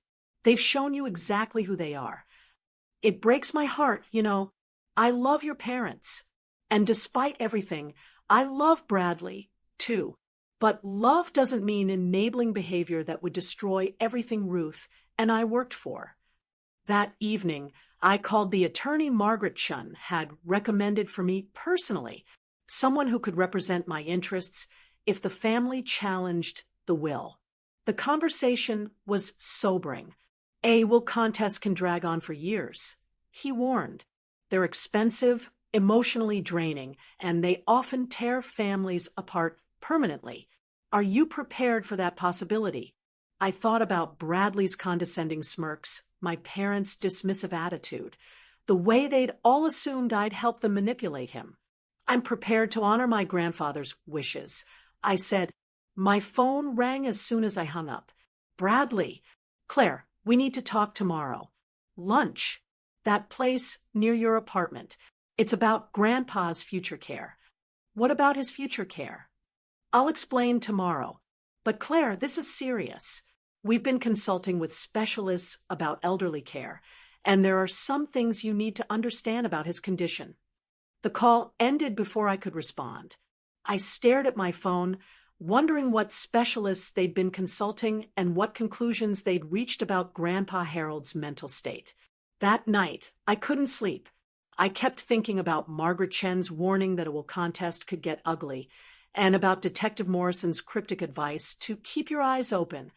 S1: They've shown you exactly who they are. It breaks my heart, you know. I love your parents. And despite everything, I love Bradley, too. But love doesn't mean enabling behavior that would destroy everything Ruth and I worked for. That evening, I called the attorney Margaret Chin had recommended for me personally, someone who could represent my interests if the family challenged the will. The conversation was sobering. A will contest can drag on for years. He warned. They're expensive, emotionally draining, and they often tear families apart permanently. Are you prepared for that possibility? I thought about Bradley's condescending smirks, my parents' dismissive attitude, the way they'd all assumed I'd help them manipulate him. I'm prepared to honor my grandfather's wishes. I said. My phone rang as soon as I hung up. Bradley. Claire, we need to talk tomorrow. Lunch. That place near your apartment. It's about Grandpa's future care. What about his future care? I'll explain tomorrow. But Claire, this is serious. We've been consulting with specialists about elderly care, and there are some things you need to understand about his condition. The call ended before I could respond. I stared at my phone, wondering what specialists they'd been consulting and what conclusions they'd reached about Grandpa Harold's mental state. That night, I couldn't sleep. I kept thinking about Margaret Chin's warning that a will contest could get ugly, and about Detective Morrison's cryptic advice to keep your eyes open.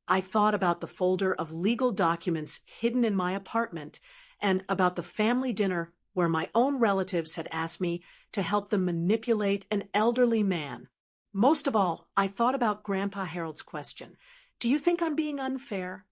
S1: I thought about the folder of legal documents hidden in my apartment, and about the family dinner where my own relatives had asked me to help them manipulate an elderly man. Most of all, I thought about Grandpa Harold's question, do you think I'm being unfair?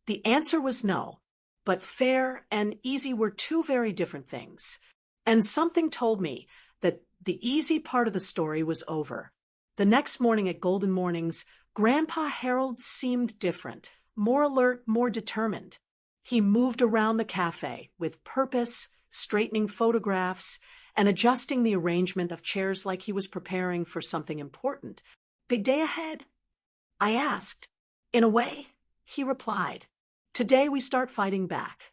S1: The answer was no, but fair and easy were two very different things. And something told me that the easy part of the story was over. The next morning at Golden Mornings, Grandpa Harold seemed different, more alert, more determined. He moved around the cafe with purpose, straightening photographs, and adjusting the arrangement of chairs like he was preparing for something important. Big day ahead? I asked. In a way, he replied. Today we start fighting back.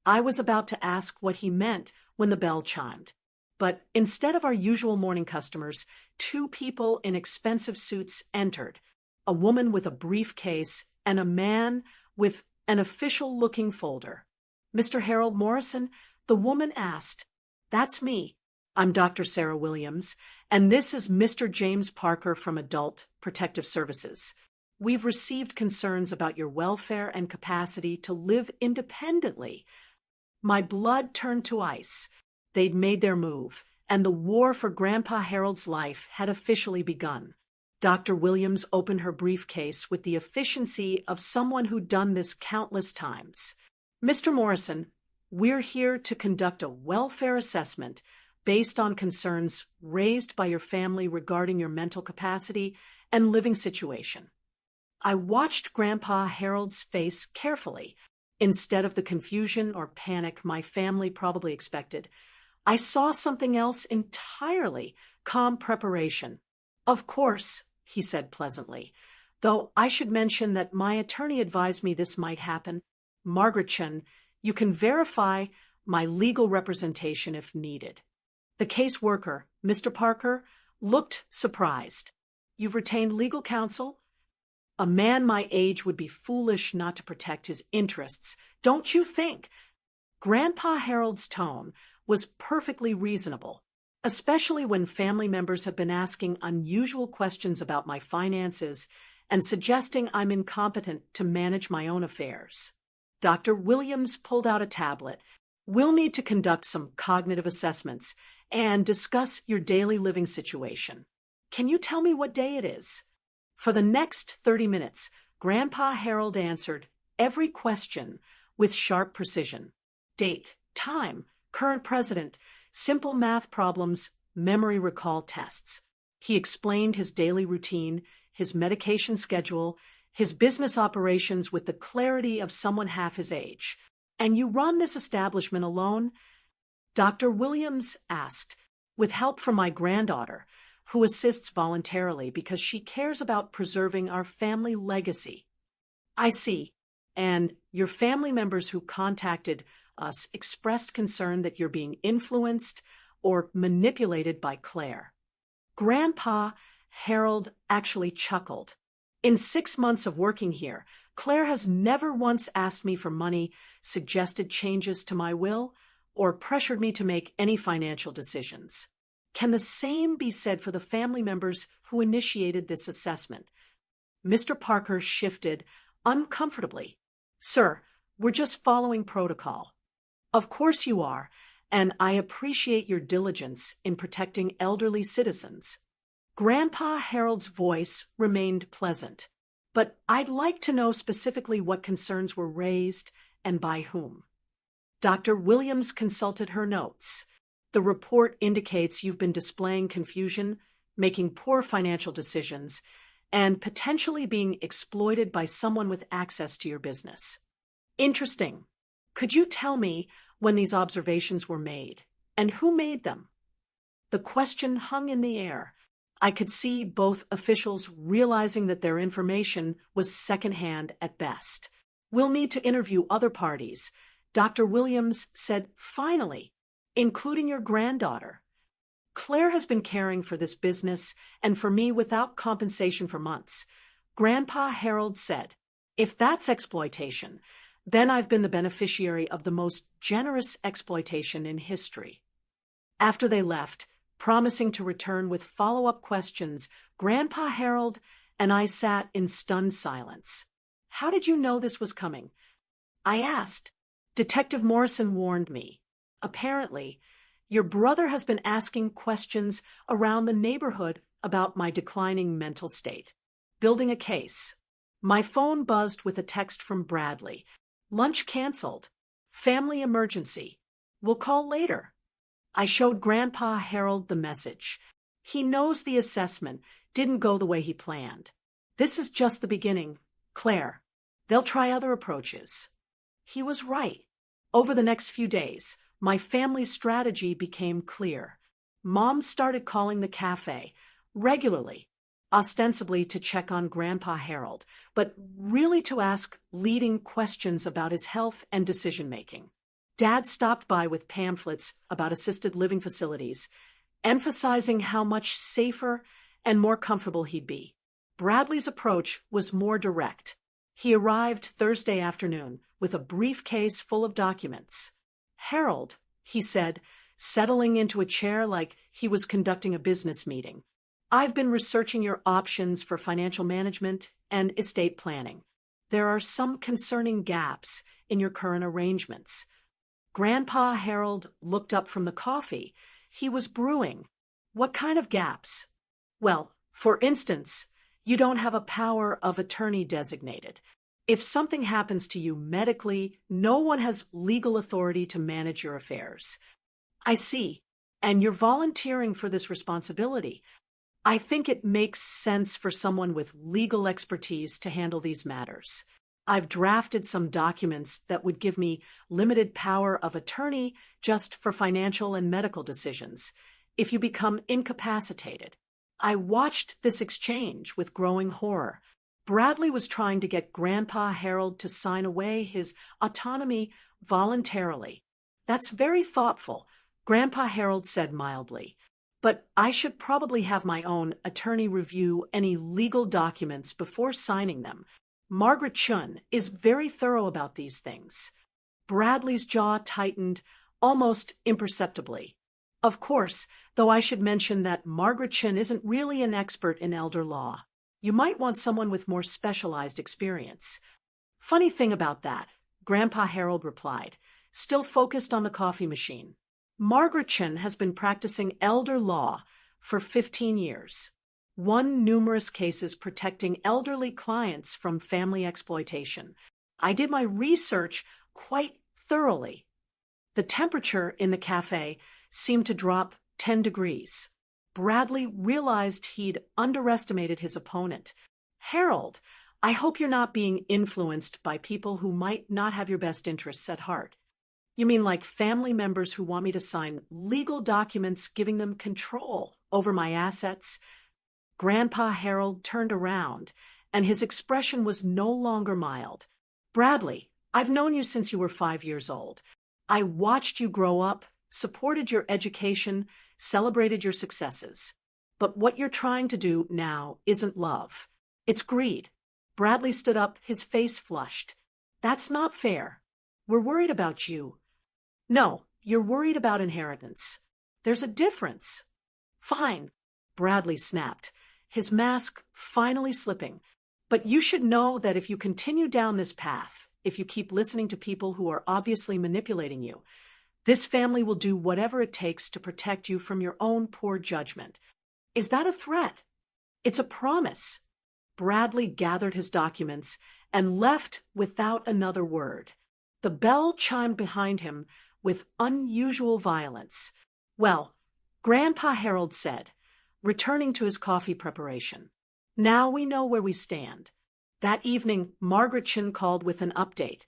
S1: I was about to ask what he meant when the bell chimed. But instead of our usual morning customers, two people in expensive suits entered, a woman with a briefcase and a man with an official-looking folder. Mr. Harold Morrison, the woman asked. That's me. I'm Dr. Sarah Williams, and this is Mr. James Parker from Adult Protective Services. We've received concerns about your welfare and capacity to live independently. My blood turned to ice. They'd made their move, and the war for Grandpa Harold's life had officially begun. Dr. Williams opened her briefcase with the efficiency of someone who'd done this countless times. Mr. Morrison, we're here to conduct a welfare assessment based on concerns raised by your family regarding your mental capacity and living situation. I watched Grandpa Harold's face carefully. Instead of the confusion or panic my family probably expected, I saw something else entirely, calm preparation. Of course, he said pleasantly, though I should mention that my attorney advised me this might happen. Margaret Chen, you can verify my legal representation if needed. The caseworker, Mr. Parker, looked surprised. You've retained legal counsel? A man my age would be foolish not to protect his interests, don't you think? Grandpa Harold's tone was perfectly reasonable, especially when family members have been asking unusual questions about my finances and suggesting I'm incompetent to manage my own affairs. Dr. Williams pulled out a tablet. We'll need to conduct some cognitive assessments and discuss your daily living situation. Can you tell me what day it is? For the next 30 minutes, Grandpa Harold answered every question with sharp precision. Date, time, current president, simple math problems, memory recall tests. He explained his daily routine, his medication schedule, his business operations with the clarity of someone half his age. And you run this establishment alone? Dr. Williams asked, with help from my granddaughter, who assists voluntarily because she cares about preserving our family legacy. I see. And your family members who contacted us expressed concern that you're being influenced or manipulated by Claire. Grandpa Harold actually chuckled. In 6 months of working here, Claire has never once asked me for money, suggested changes to my will, or pressured me to make any financial decisions. Can the same be said for the family members who initiated this assessment? Mr. Parker shifted uncomfortably. Sir, we're just following protocol. Of course you are, and I appreciate your diligence in protecting elderly citizens. Grandpa Harold's voice remained pleasant, but I'd like to know specifically what concerns were raised and by whom. Dr. Williams consulted her notes. The report indicates you've been displaying confusion, making poor financial decisions, and potentially being exploited by someone with access to your business. Interesting. Could you tell me when these observations were made, and who made them? The question hung in the air. I could see both officials realizing that their information was secondhand at best. We'll need to interview other parties. Dr. Williams said, finally, including your granddaughter. Claire has been caring for this business and for me without compensation for months. Grandpa Harold said, if that's exploitation, then I've been the beneficiary of the most generous exploitation in history. After they left, promising to return with follow-up questions, Grandpa Harold and I sat in stunned silence. How did you know this was coming? I asked. Detective Morrison warned me. Apparently, your brother has been asking questions around the neighborhood about my declining mental state. Building a case. My phone buzzed with a text from Bradley. Lunch canceled. Family emergency. We'll call later. I showed Grandpa Harold the message. He knows the assessment didn't go the way he planned. This is just the beginning. Claire, they'll try other approaches. He was right. Over the next few days, my family's strategy became clear. Mom started calling the cafe regularly, ostensibly to check on Grandpa Harold, but really to ask leading questions about his health and decision-making. Dad stopped by with pamphlets about assisted living facilities, emphasizing how much safer and more comfortable he'd be. Bradley's approach was more direct. He arrived Thursday afternoon with a briefcase full of documents. "Harold," he said, settling into a chair like he was conducting a business meeting, "I've been researching your options for financial management and estate planning. There are some concerning gaps in your current arrangements." Grandpa Harold looked up from the coffee he was brewing. "What kind of gaps?" "Well, for instance, you don't have a power of attorney designated. If something happens to you medically, no one has legal authority to manage your affairs." "I see. And you're volunteering for this responsibility. I think it makes sense for someone with legal expertise to handle these matters. I've drafted some documents that would give me limited power of attorney just for financial and medical decisions, if you become incapacitated." I watched this exchange with growing horror. Bradley was trying to get Grandpa Harold to sign away his autonomy voluntarily. "That's very thoughtful," Grandpa Harold said mildly. "But I should probably have my own attorney review any legal documents before signing them. Margaret Chun is very thorough about these things." Bradley's jaw tightened almost imperceptibly. "Of course, though I should mention that Margaret Chun isn't really an expert in elder law. You might want someone with more specialized experience." "Funny thing about that," Grandpa Harold replied, still focused on the coffee machine. "Margaret Chun has been practicing elder law for 15 years. Won numerous cases protecting elderly clients from family exploitation. I did my research quite thoroughly." The temperature in the cafe seemed to drop 10 degrees. Bradley realized he'd underestimated his opponent. "Harold, I hope you're not being influenced by people who might not have your best interests at heart." "You mean like family members who want me to sign legal documents giving them control over my assets?" Grandpa Harold turned around, and his expression was no longer mild. "Bradley, I've known you since you were 5 years old. I watched you grow up, supported your education, celebrated your successes. But what you're trying to do now isn't love. It's greed." Bradley stood up, his face flushed. "That's not fair. We're worried about you." "No, you're worried about inheritance. There's a difference." "Fine," Bradley snapped, his mask finally slipping. "But you should know that if you continue down this path, if you keep listening to people who are obviously manipulating you, this family will do whatever it takes to protect you from your own poor judgment." "Is that a threat?" "It's a promise." Bradley gathered his documents and left without another word. The bell chimed behind him with unusual violence. "Well," Grandpa Harold said, returning to his coffee preparation, "now we know where we stand." That evening, Margaret Chin called with an update.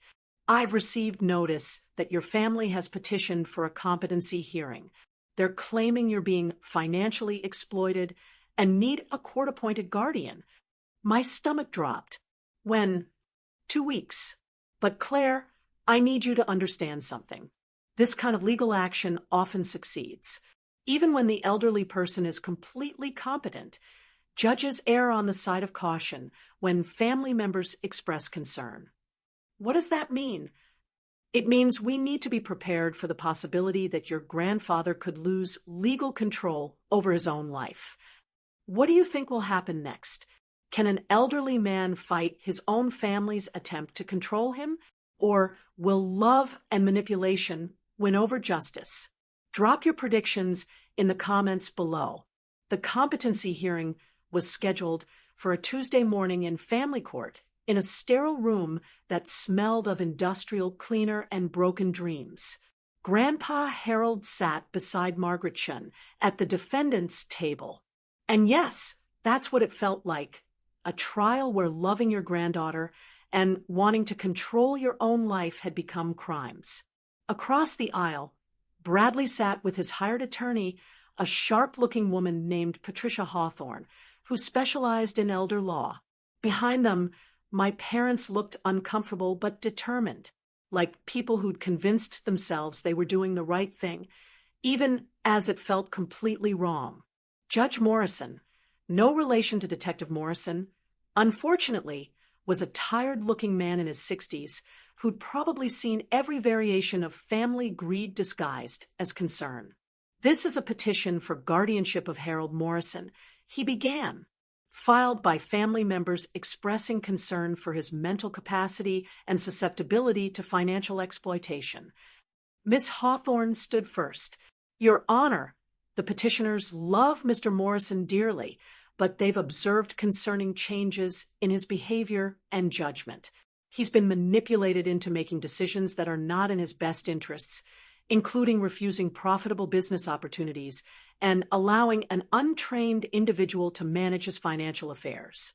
S1: "I've received notice that your family has petitioned for a competency hearing. They're claiming you're being financially exploited and need a court-appointed guardian." My stomach dropped. "When?" "2 weeks. But Claire, I need you to understand something. This kind of legal action often succeeds. Even when the elderly person is completely competent, judges err on the side of caution when family members express concern." "What does that mean?" "It means we need to be prepared for the possibility that your grandfather could lose legal control over his own life. What do you think will happen next? Can an elderly man fight his own family's attempt to control him? Or will love and manipulation win over justice? Drop your predictions in the comments below. The competency hearing was scheduled for a Tuesday morning in family court in a sterile room that smelled of industrial cleaner and broken dreams. Grandpa Harold sat beside Margaret Chun at the defendant's table. And yes, that's what it felt like. A trial where loving your granddaughter and wanting to control your own life had become crimes. Across the aisle, Bradley sat with his hired attorney, a sharp-looking woman named Patricia Hawthorne, who specialized in elder law. Behind them, my parents looked uncomfortable but determined, like people who'd convinced themselves they were doing the right thing, even as it felt completely wrong. Judge Morrison, no relation to Detective Morrison, unfortunately, was a tired-looking man in his 60s who'd probably seen every variation of family greed disguised as concern. "This is a petition for guardianship of Harold Morrison," he began, filed by family members expressing concern for his mental capacity and susceptibility to financial exploitation. Miss Hawthorne stood first. "Your Honor, the petitioners love Mr. Morrison dearly, but they've observed concerning changes in his behavior and judgment. He's been manipulated into making decisions that are not in his best interests, including refusing profitable business opportunities and allowing an untrained individual to manage his financial affairs."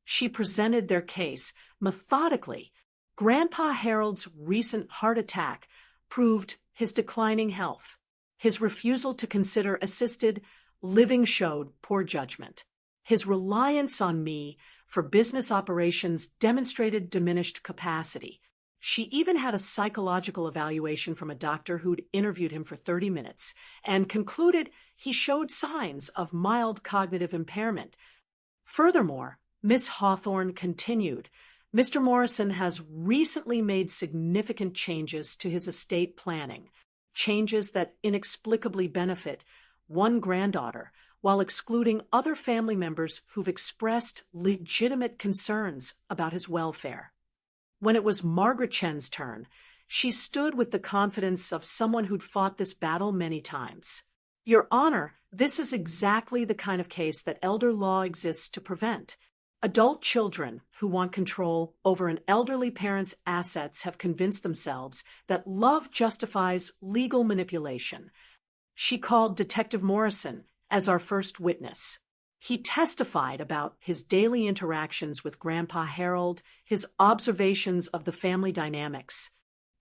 S1: She presented their case methodically. Grandpa Harold's recent heart attack proved his declining health. His refusal to consider assisted living showed poor judgment. His reliance on me for business operations demonstrated diminished capacity. She even had a psychological evaluation from a doctor who'd interviewed him for 30 minutes and concluded he showed signs of mild cognitive impairment. Furthermore, Miss Hawthorne continued, "Mr. Morrison has recently made significant changes to his estate planning, changes that inexplicably benefit one granddaughter, while excluding other family members who've expressed legitimate concerns about his welfare." When it was Margaret Chen's turn, she stood with the confidence of someone who'd fought this battle many times. "Your Honor, this is exactly the kind of case that elder law exists to prevent. Adult children who want control over an elderly parent's assets have convinced themselves that love justifies legal manipulation." She called Detective Morrison as our first witness. He testified about his daily interactions with Grandpa Harold, his observations of the family dynamics,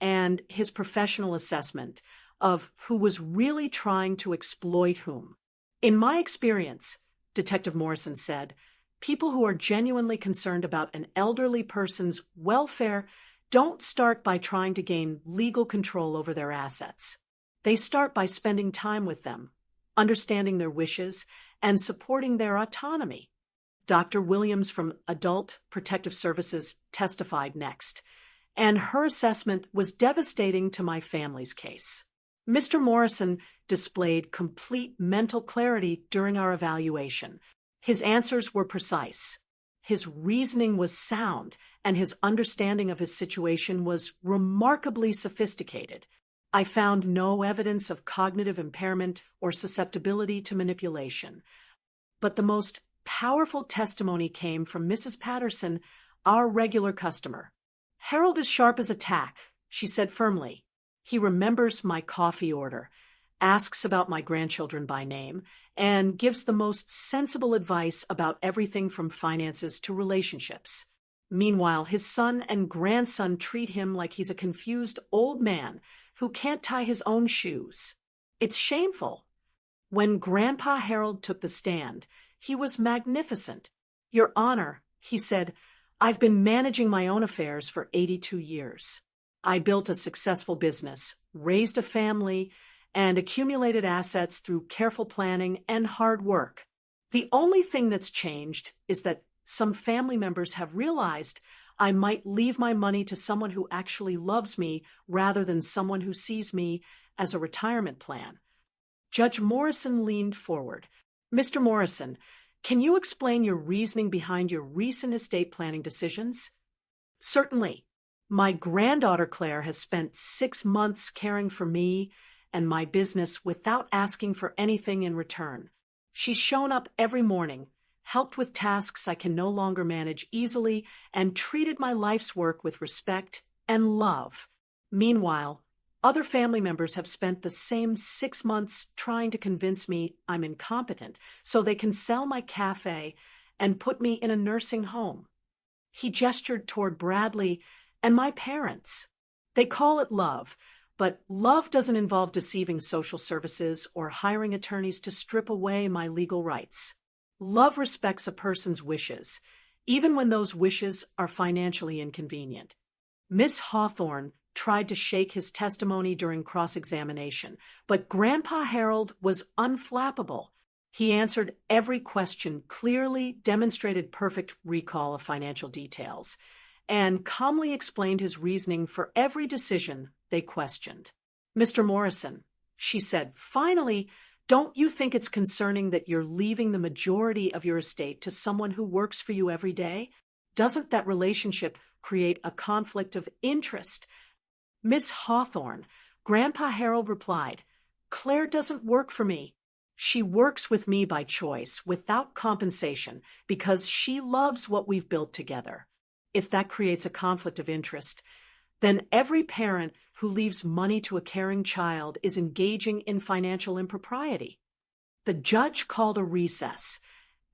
S1: and his professional assessment of who was really trying to exploit whom. "In my experience," Detective Morrison said, "people who are genuinely concerned about an elderly person's welfare don't start by trying to gain legal control over their assets. They start by spending time with them, understanding their wishes, and supporting their autonomy." Dr. Williams from Adult Protective Services testified next, and her assessment was devastating to my family's case. Mr. Morrison displayed complete mental clarity during our evaluation. His answers were precise. His reasoning was sound, and his understanding of his situation was remarkably sophisticated. I found no evidence of cognitive impairment or susceptibility to manipulation. But the most powerful testimony came from Mrs. Patterson, our regular customer. "Harold is sharp as a tack," she said firmly. "He remembers my coffee order, asks about my grandchildren by name, and gives the most sensible advice about everything from finances to relationships. Meanwhile, his son and grandson treat him like he's a confused old man who can't tie his own shoes. It's shameful." When Grandpa Harold took the stand, he was magnificent. "Your Honor," he said, "I've been managing my own affairs for 82 years. I built a successful business, raised a family, and accumulated assets through careful planning and hard work. The only thing that's changed is that some family members have realized I might leave my money to someone who actually loves me rather than someone who sees me as a retirement plan." Judge Morrison leaned forward. "Mr. Morrison, can you explain your reasoning behind your recent estate planning decisions?" "Certainly. My granddaughter Claire has spent 6 months caring for me and my business without asking for anything in return. She's shown up every morning, helped with tasks I can no longer manage easily, and treated my life's work with respect and love. Meanwhile, other family members have spent the same 6 months trying to convince me I'm incompetent so they can sell my café and put me in a nursing home." He gestured toward Bradley and my parents. They call it love, but love doesn't involve deceiving social services or hiring attorneys to strip away my legal rights. Love respects a person's wishes, even when those wishes are financially inconvenient. Miss Hawthorne tried to shake his testimony during cross-examination, but Grandpa Harold was unflappable. He answered every question clearly, demonstrated perfect recall of financial details, and calmly explained his reasoning for every decision they questioned. "Mr. Morrison," she said, "finally, don't you think it's concerning that you're leaving the majority of your estate to someone who works for you every day? Doesn't that relationship create a conflict of interest?" "Miss Hawthorne," Grandpa Harold replied, "Claire doesn't work for me. She works with me by choice, without compensation, because she loves what we've built together. If that creates a conflict of interest, then every parent who leaves money to a caring child is engaging in financial impropriety." The judge called a recess,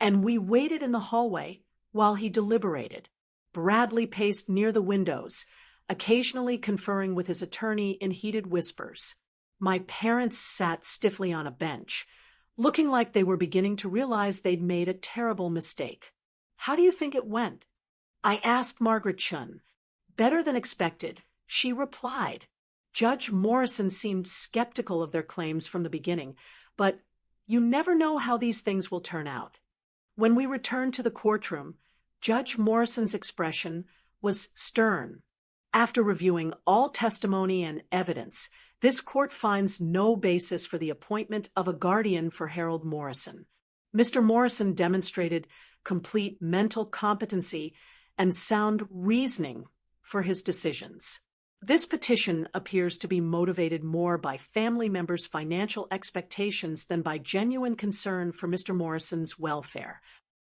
S1: and we waited in the hallway while he deliberated. Bradley paced near the windows, occasionally conferring with his attorney in heated whispers. My parents sat stiffly on a bench, looking like they were beginning to realize they'd made a terrible mistake. "How do you think it went?" I asked Margaret Chun. "Better than expected," she replied. Judge Morrison seemed skeptical of their claims from the beginning, but you never know how these things will turn out. When we returned to the courtroom, Judge Morrison's expression was stern. "After reviewing all testimony and evidence, this court finds no basis for the appointment of a guardian for Harold Morrison." Mr. Morrison demonstrated complete mental competency and sound reasoning for his decisions. This petition appears to be motivated more by family members' financial expectations than by genuine concern for Mr. Morrison's welfare.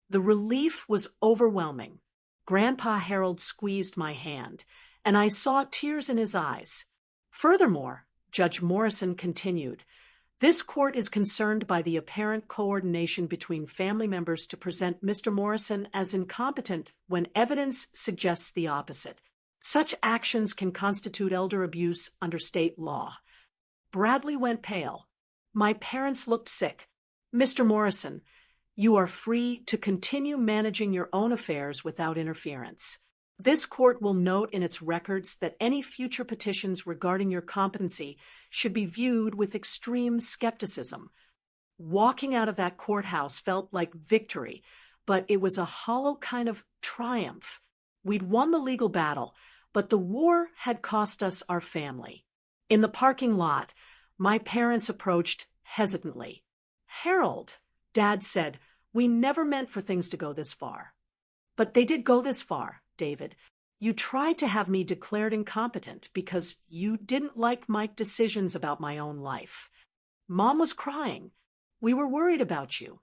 S1: The relief was overwhelming. Grandpa Harold squeezed my hand, and I saw tears in his eyes. Furthermore, Judge Morrison continued, "This court is concerned by the apparent coordination between family members to present Mr. Morrison as incompetent when evidence suggests the opposite. Such actions can constitute elder abuse under state law." Bradley went pale. My parents looked sick. "Mr. Morrison, you are free to continue managing your own affairs without interference. This court will note in its records that any future petitions regarding your competency should be viewed with extreme skepticism." Walking out of that courthouse felt like victory, but it was a hollow kind of triumph. We'd won the legal battle, but the war had cost us our family. In the parking lot, my parents approached hesitantly. "Harold," Dad said, "we never meant for things to go this far." "But they did go this far, David. You tried to have me declared incompetent because you didn't like my decisions about my own life. Mom was crying. We were worried about you."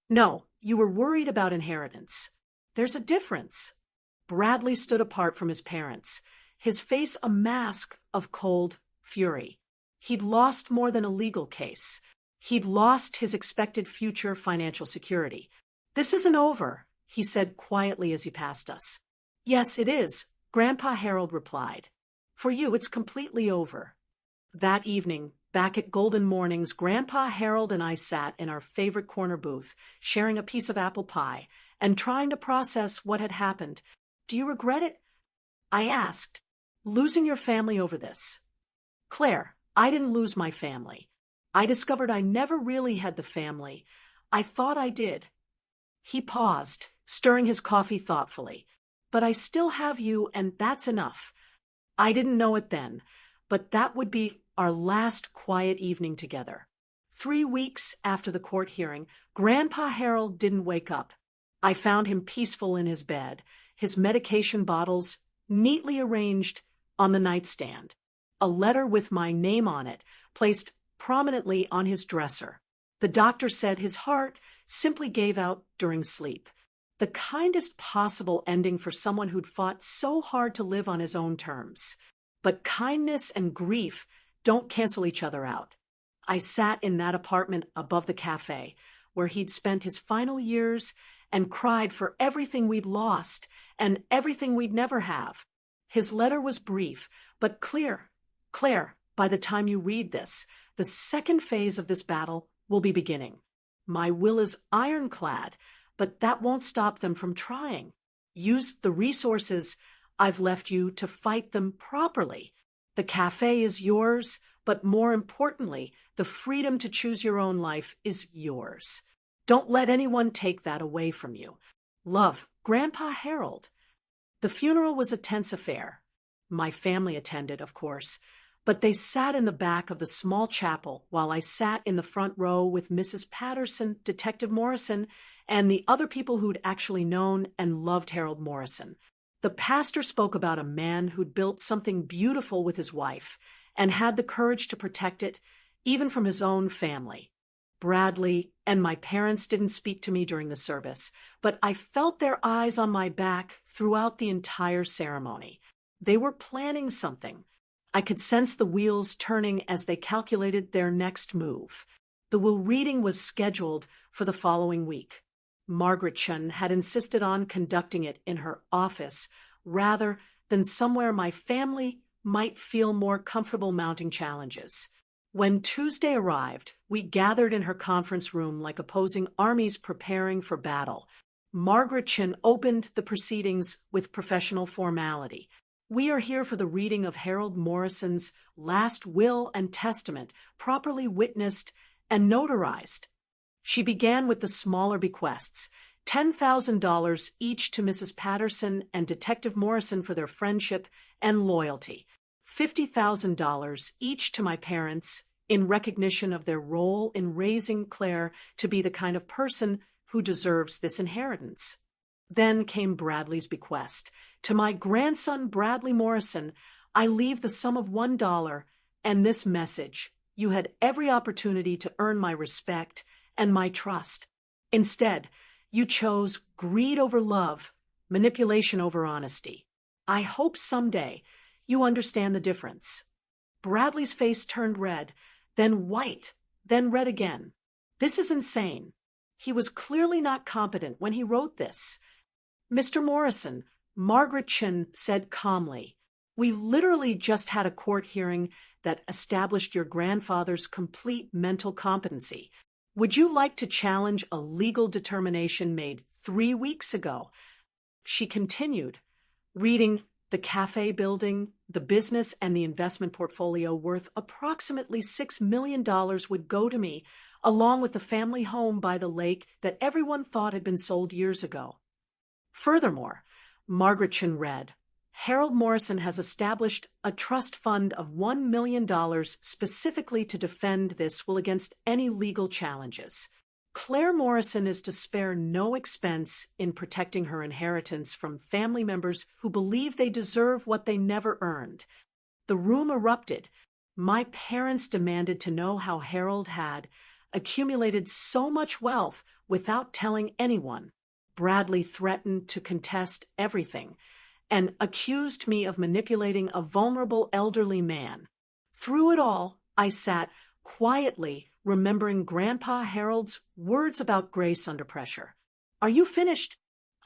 S1: "No, you were worried about inheritance. There's a difference." Bradley stood apart from his parents, his face a mask of cold fury. He'd lost more than a legal case. He'd lost his expected future financial security. "This isn't over," he said quietly as he passed us. "Yes, it is," Grandpa Harold replied. "For you, it's completely over." That evening, back at Golden Mornings, Grandpa Harold and I sat in our favorite corner booth, sharing a piece of apple pie and trying to process what had happened. "Do you regret it?" I asked. "Losing your family over this?" "Claire, I didn't lose my family. I discovered I never really had the family. I thought I did." He paused, stirring his coffee thoughtfully. "But I still have you, and that's enough. I didn't know it then, but that would be our last quiet evening together." 3 weeks after the court hearing, Grandpa Harold didn't wake up. I found him peaceful in his bed, his medication bottles neatly arranged on the nightstand, a letter with my name on it placed prominently on his dresser. The doctor said his heart simply gave out during sleep. The kindest possible ending for someone who'd fought so hard to live on his own terms. But kindness and grief don't cancel each other out. I sat in that apartment above the cafe, where he'd spent his final years and cried for everything we'd lost and everything we'd never have. His letter was brief, but clear. Claire, by the time you read this, the second phase of this battle will be beginning. My will is ironclad, but that won't stop them from trying. Use the resources I've left you to fight them properly. The cafe is yours, but more importantly, the freedom to choose your own life is yours. Don't let anyone take that away from you. Love, Grandpa Harold. The funeral was a tense affair. My family attended, of course, but they sat in the back of the small chapel while I sat in the front row with Mrs. Patterson, Detective Morrison, and the other people who'd actually known and loved Harold Morrison. The pastor spoke about a man who'd built something beautiful with his wife and had the courage to protect it, even from his own family. Bradley and my parents didn't speak to me during the service, but I felt their eyes on my back throughout the entire ceremony. They were planning something. I could sense the wheels turning as they calculated their next move. The will reading was scheduled for the following week. Margaret Chun had insisted on conducting it in her office rather than somewhere my family might feel more comfortable mounting challenges. When Tuesday arrived, we gathered in her conference room like opposing armies preparing for battle. Margaret Chun opened the proceedings with professional formality. We are here for the reading of Harold Morrison's last will and testament, properly witnessed and notarized. She began with the smaller bequests, $10,000 each to Mrs. Patterson and Detective Morrison for their friendship and loyalty, $50,000 each to my parents in recognition of their role in raising Claire to be the kind of person who deserves this inheritance. Then came Bradley's bequest. To my grandson Bradley Morrison, I leave the sum of $1 and this message. You had every opportunity to earn my respect and my trust. Instead, you chose greed over love, manipulation over honesty. I hope someday you understand the difference. Bradley's face turned red, then white, then red again. This is insane. He was clearly not competent when he wrote this. Mr. Morrison, Margaret Chun said calmly, we literally just had a court hearing that established your grandfather's complete mental competency. Would you like to challenge a legal determination made 3 weeks ago? She continued, reading, the Café building, the business and the investment portfolio worth approximately $6 million would go to me, along with the family home by the lake that everyone thought had been sold years ago. Furthermore, Margaret Chun read, Harold Morrison has established a trust fund of $1 million specifically to defend this will against any legal challenges. Claire Morrison is to spare no expense in protecting her inheritance from family members who believe they deserve what they never earned. The room erupted. My parents demanded to know how Harold had accumulated so much wealth without telling anyone. Bradley threatened to contest everything and accused me of manipulating a vulnerable elderly man. Through it all, I sat quietly remembering Grandpa Harold's words about grace under pressure. Are you finished?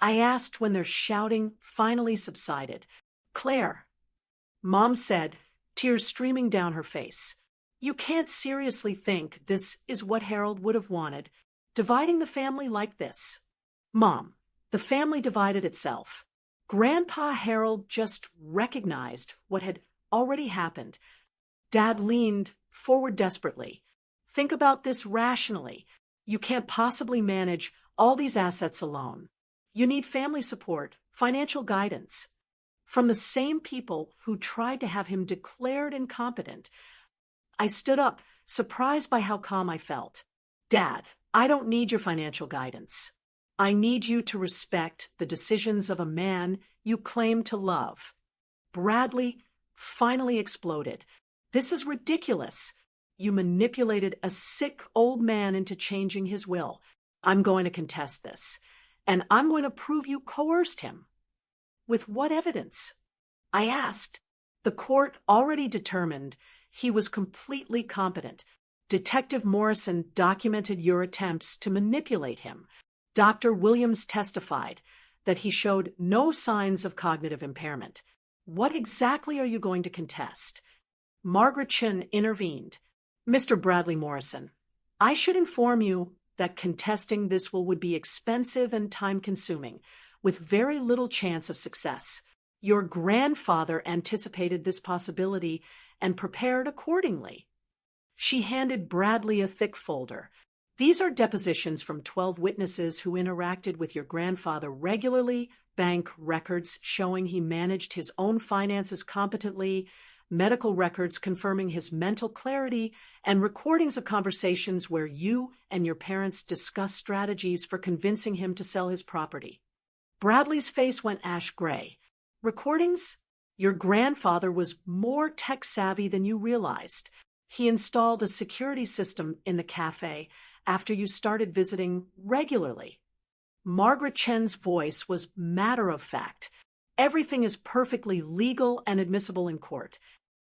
S1: I asked when their shouting finally subsided. Claire, Mom said, tears streaming down her face. You can't seriously think this is what Harold would have wanted, dividing the family like this. Mom, the family divided itself. Grandpa Harold just recognized what had already happened. Dad leaned forward desperately. Think about this rationally. You can't possibly manage all these assets alone. You need family support, financial guidance. From the same people who tried to have him declared incompetent. I stood up, surprised by how calm I felt. Dad, I don't need your financial guidance. I need you to respect the decisions of a man you claim to love. Bradley finally exploded. This is ridiculous. You manipulated a sick old man into changing his will. I'm going to contest this, and I'm going to prove you coerced him. With what evidence? I asked. The court already determined he was completely competent. Detective Morrison documented your attempts to manipulate him. Dr. Williams testified that he showed no signs of cognitive impairment. What exactly are you going to contest? Margaret Chin intervened. Mr. Bradley Morrison, I should inform you that contesting this would be expensive and time-consuming, with very little chance of success. Your grandfather anticipated this possibility and prepared accordingly. She handed Bradley a thick folder. These are depositions from 12 witnesses who interacted with your grandfather regularly, bank records showing he managed his own finances competently, medical records confirming his mental clarity, and recordings of conversations where you and your parents discussed strategies for convincing him to sell his property. Bradley's face went ash gray. Recordings? Your grandfather was more tech-savvy than you realized. He installed a security system in the cafe after you started visiting regularly. Margaret Chen's voice was matter-of-fact. Everything is perfectly legal and admissible in court.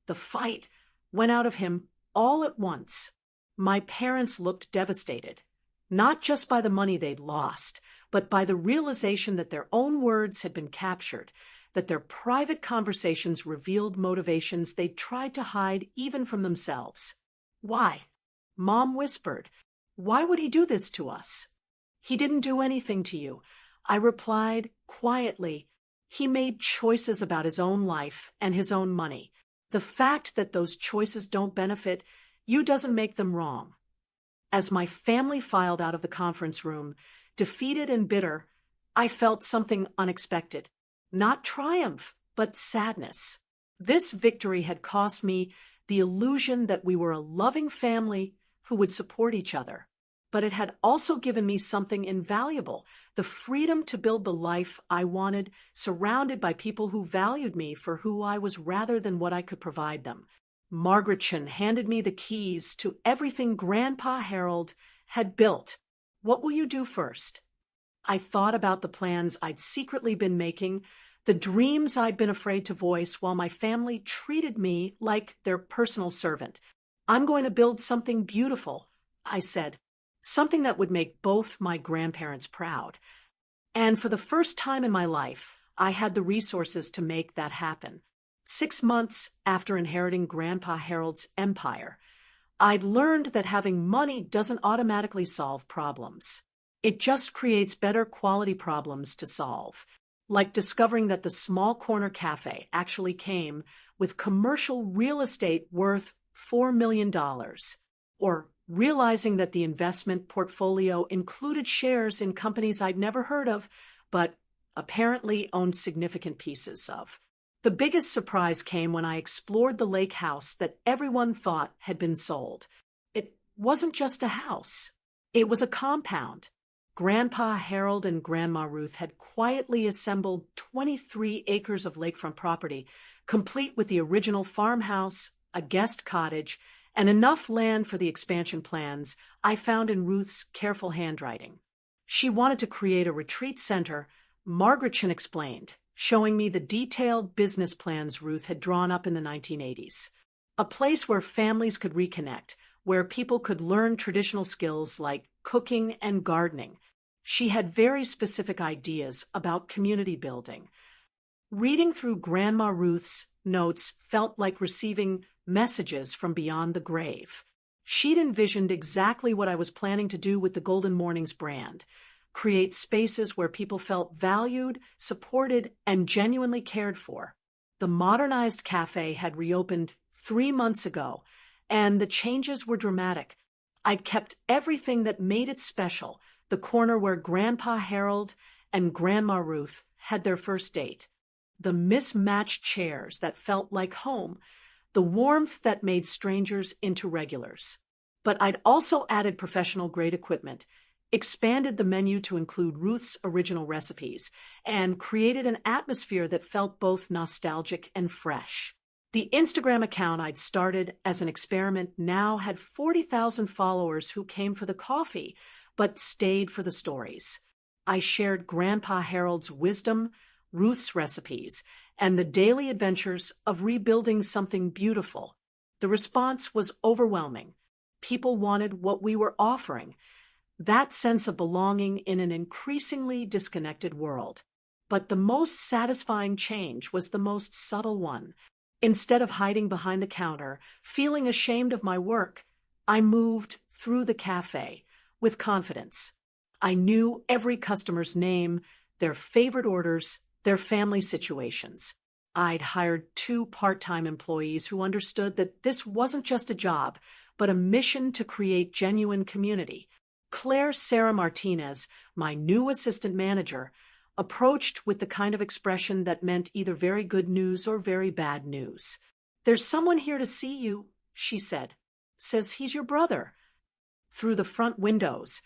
S1: The fight went out of him all at once. My parents looked devastated, not just by the money they'd lost, but by the realization that their own words had been captured, that their private conversations revealed motivations they'd tried to hide even from themselves. Why? Mom whispered. Why would he do this to us? He didn't do anything to you. I replied quietly. He made choices about his own life and his own money. The fact that those choices don't benefit you doesn't make them wrong. As my family filed out of the conference room, defeated and bitter, I felt something unexpected. Not triumph, but sadness. This victory had cost me the illusion that we were a loving family who would support each other. But it had also given me something invaluable, the freedom to build the life I wanted, surrounded by people who valued me for who I was rather than what I could provide them. Margaret Chin handed me the keys to everything Grandpa Harold had built. What will you do first? I thought about the plans I'd secretly been making, the dreams I'd been afraid to voice while my family treated me like their personal servant. I'm going to build something beautiful, I said. Something that would make both my grandparents proud. And for the first time in my life, I had the resources to make that happen. 6 months after inheriting Grandpa Harold's empire, I'd learned that having money doesn't automatically solve problems. It just creates better quality problems to solve, like discovering that the small corner cafe actually came with commercial real estate worth $4 million, or realizing that the investment portfolio included shares in companies I'd never heard of, but apparently owned significant pieces of. The biggest surprise came when I explored the lake house that everyone thought had been sold. It wasn't just a house. It was a compound. Grandpa Harold and Grandma Ruth had quietly assembled 23 acres of lakefront property, complete with the original farmhouse, a guest cottage, and enough land for the expansion plans I found in Ruth's careful handwriting. She wanted to create a retreat center, Margaret Chin explained, showing me the detailed business plans Ruth had drawn up in the 1980s. A place where families could reconnect, where people could learn traditional skills like cooking and gardening. She had very specific ideas about community building. Reading through Grandma Ruth's notes felt like receiving messages from beyond the grave. She'd envisioned exactly what I was planning to do with the Golden Mornings brand: create spaces where people felt valued, supported, and genuinely cared for. The modernized cafe had reopened 3 months ago, and the changes were dramatic. I'd kept everything that made it special, the corner where Grandpa Harold and Grandma Ruth had their first date. The mismatched chairs that felt like home, the warmth that made strangers into regulars. But I'd also added professional-grade equipment, expanded the menu to include Ruth's original recipes, and created an atmosphere that felt both nostalgic and fresh. The Instagram account I'd started as an experiment now had 40,000 followers who came for the coffee, but stayed for the stories. I shared Grandpa Harold's wisdom, Ruth's recipes, and the daily adventures of rebuilding something beautiful. The response was overwhelming. People wanted what we were offering. That sense of belonging in an increasingly disconnected world. But the most satisfying change was the most subtle one. Instead of hiding behind the counter, feeling ashamed of my work, I moved through the cafe with confidence. I knew every customer's name, their favorite orders, their family situations. I'd hired 2 part-time employees who understood that this wasn't just a job, but a mission to create genuine community. Claire Sarah Martinez, my new assistant manager, approached with the kind of expression that meant either very good news or very bad news. "There's someone here to see you," she said. "Says he's your brother." Through the front windows,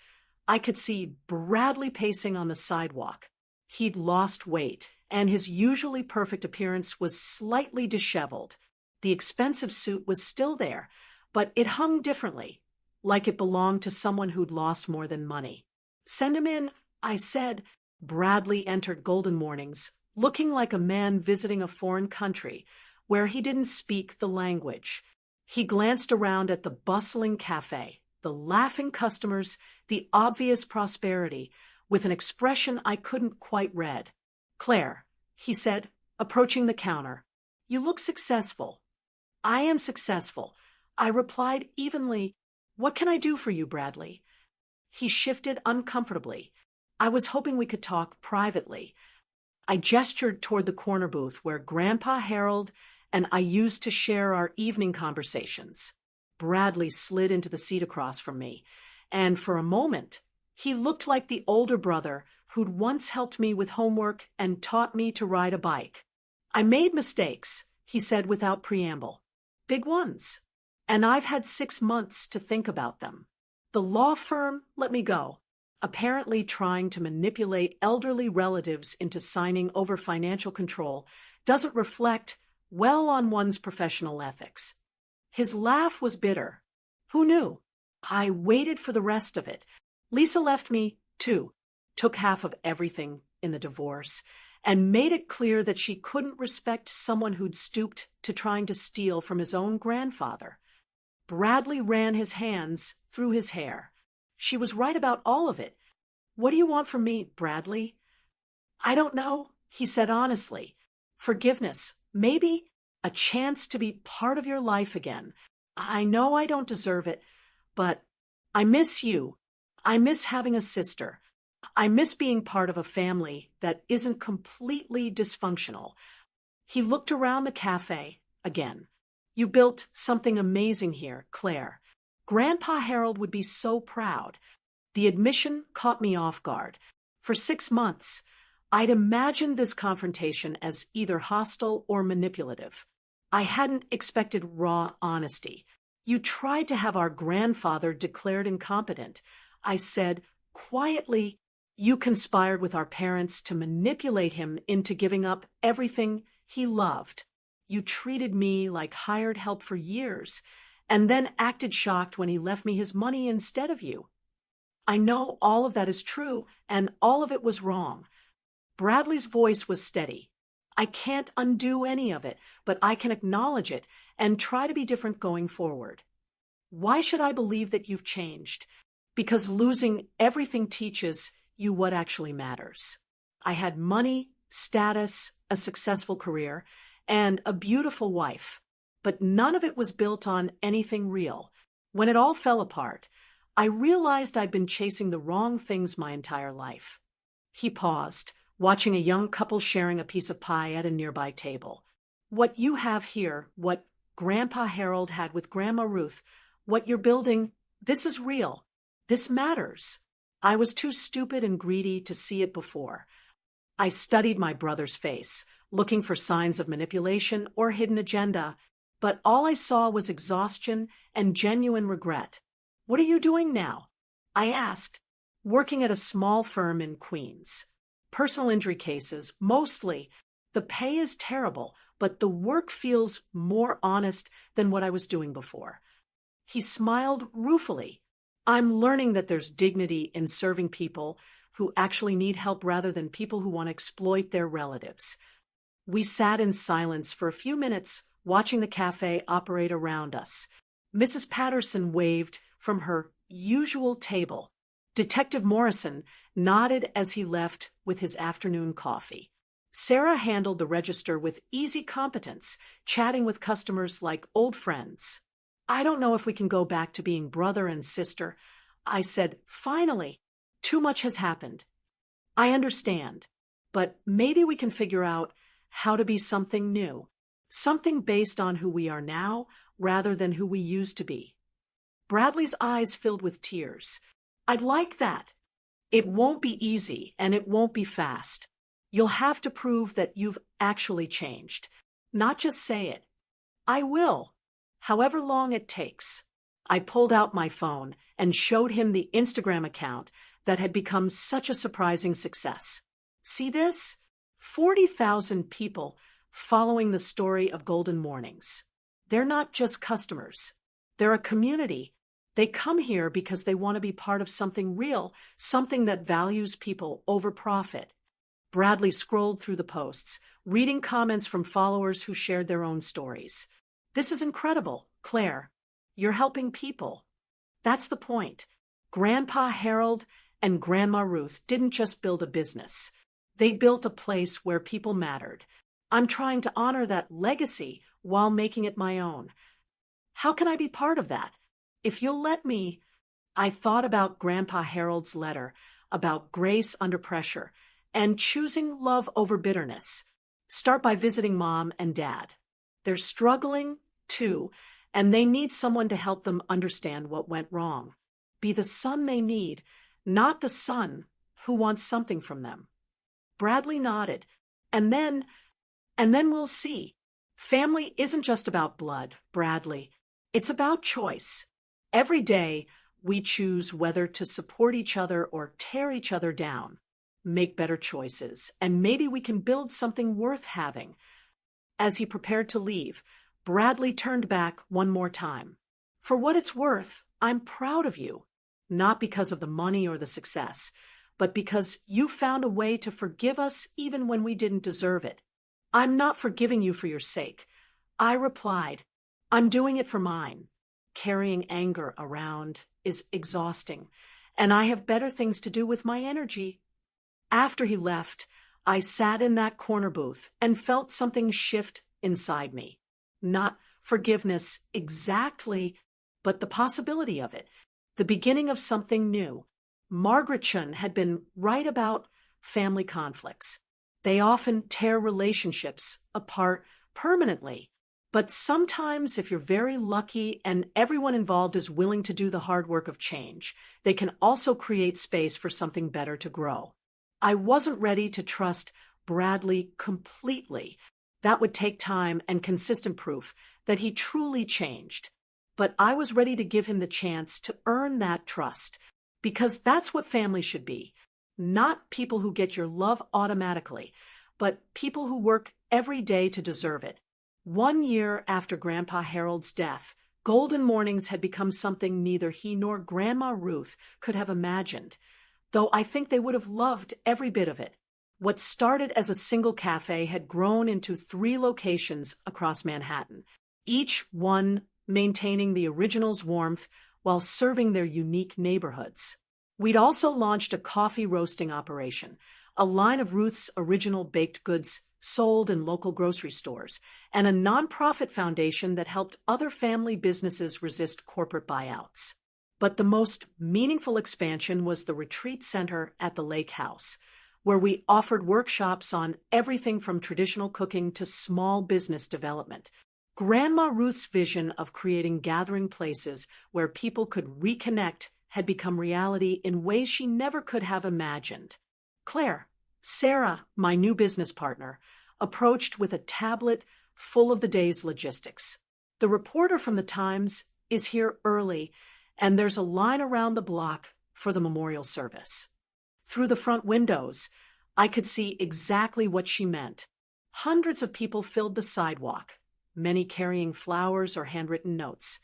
S1: I could see Bradley pacing on the sidewalk. He'd lost weight, and his usually perfect appearance was slightly disheveled. The expensive suit was still there, but it hung differently, like it belonged to someone who'd lost more than money. "Send him in," I said. Bradley entered Golden Mornings, looking like a man visiting a foreign country where he didn't speak the language. He glanced around at the bustling cafe, the laughing customers, the obvious prosperity, with an expression I couldn't quite read. "Claire," he said, approaching the counter, "you look successful." "I am successful," I replied evenly. "What can I do for you, Bradley?" He shifted uncomfortably. I was hoping we could talk privately. I gestured toward the corner booth where Grandpa Harold and I used to share our evening conversations. Bradley slid into the seat across from me, and for a moment, he looked like the older brother who'd once helped me with homework and taught me to ride a bike. "I made mistakes," he said without preamble. "Big ones. And I've had 6 months to think about them. The law firm let me go, apparently trying to manipulate elderly relatives into signing over financial control doesn't reflect well on one's professional ethics." His laugh was bitter. Who knew? I waited for the rest of it. Lisa left me, too, took half of everything in the divorce, and made it clear that she couldn't respect someone who'd stooped to trying to steal from his own grandfather. Bradley ran his hands through his hair. She was right about all of it. "What do you want from me, Bradley?" "I don't know," he said honestly. "Forgiveness, maybe a chance to be part of your life again. I know I don't deserve it, but I miss you. I miss having a sister. I miss being part of a family that isn't completely dysfunctional." He looked around the cafe again. "You built something amazing here, Claire. Grandpa Harold would be so proud." The admission caught me off guard. For 6 months, I'd imagined this confrontation as either hostile or manipulative. I hadn't expected raw honesty. "You tried to have our grandfather declared incompetent," I said quietly. "You conspired with our parents to manipulate him into giving up everything he loved. You treated me like hired help for years, and then acted shocked when he left me his money instead of you. I know all of that is true, and all of it was wrong." Bradley's voice was steady. "I can't undo any of it, but I can acknowledge it and try to be different going forward." "Why should I believe that you've changed?" "Because losing everything teaches you what actually matters." I had money, status, a successful career, and a beautiful wife, but none of it was built on anything real. When it all fell apart, I realized I'd been chasing the wrong things my entire life. He paused, watching a young couple sharing a piece of pie at a nearby table. "What you have here, what Grandpa Harold had with Grandma Ruth, what you're building, this is real. This matters." I was too stupid and greedy to see it before. I studied my brother's face, looking for signs of manipulation or hidden agenda, but all I saw was exhaustion and genuine regret. "What are you doing now?" I asked. "Working at a small firm in Queens. Personal injury cases, mostly. The pay is terrible, but the work feels more honest than what I was doing before." He smiled ruefully. "I'm learning that there's dignity in serving people who actually need help rather than people who want to exploit their relatives." We sat in silence for a few minutes, watching the cafe operate around us. Mrs. Patterson waved from her usual table. Detective Morrison nodded as he left with his afternoon coffee. Sarah handled the register with easy competence, chatting with customers like old friends. I don't know if we can go back to being brother and sister, I said. Finally, too much has happened. I understand, but maybe we can figure out how to be something new, something based on who we are now rather than who we used to be. Bradley's eyes filled with tears. I'd like that. It won't be easy and it won't be fast. You'll have to prove that you've actually changed, not just say it. I will, however long it takes. I pulled out my phone and showed him the Instagram account that had become such a surprising success. See this? 40,000 people following the story of Golden Mornings. They're not just customers. They're a community. They come here because they want to be part of something real, something that values people over profit. Bradley scrolled through the posts, reading comments from followers who shared their own stories. This is incredible, Claire. You're helping people. That's the point. Grandpa Harold and Grandma Ruth didn't just build a business. They built a place where people mattered. I'm trying to honor that legacy while making it my own. How can I be part of that? If you'll let me. I thought about Grandpa Harold's letter, about grace under pressure, and choosing love over bitterness. Start by visiting Mom and Dad. They're struggling, too, and they need someone to help them understand what went wrong. Be the son they need, not the son who wants something from them. Bradley nodded. And then we'll see. Family isn't just about blood, Bradley. It's about choice. Every day, we choose whether to support each other or tear each other down. Make better choices, and maybe we can build something worth having. As he prepared to leave, Bradley turned back one more time. For what it's worth, I'm proud of you. Not because of the money or the success, but because you found a way to forgive us even when we didn't deserve it. I'm not forgiving you for your sake. I replied, I'm doing it for mine. Carrying anger around is exhausting, and I have better things to do with my energy. After he left, I sat in that corner booth and felt something shift inside me. Not forgiveness exactly, but the possibility of it. The beginning of something new. Margaret Chun had been right about family conflicts. They often tear relationships apart permanently. But sometimes, if you're very lucky and everyone involved is willing to do the hard work of change, they can also create space for something better to grow. I wasn't ready to trust Bradley completely. That would take time and consistent proof that he truly changed. But I was ready to give him the chance to earn that trust, because that's what family should be. Not people who get your love automatically, but people who work every day to deserve it. 1 year after Grandpa Harold's death, Golden Mornings had become something neither he nor Grandma Ruth could have imagined, though I think they would have loved every bit of it. What started as a single cafe had grown into 3 locations across Manhattan, each one maintaining the original's warmth while serving their unique neighborhoods. We'd also launched a coffee roasting operation, a line of Ruth's original baked goods sold in local grocery stores, and a nonprofit foundation that helped other family businesses resist corporate buyouts. But the most meaningful expansion was the retreat center at the Lake House, where we offered workshops on everything from traditional cooking to small business development. Grandma Ruth's vision of creating gathering places where people could reconnect had become reality in ways she never could have imagined. Claire, Sarah, my new business partner, approached with a tablet full of the day's logistics. The reporter from the Times is here early, and there's a line around the block for the memorial service. Through the front windows, I could see exactly what she meant. Hundreds of people filled the sidewalk, many carrying flowers or handwritten notes.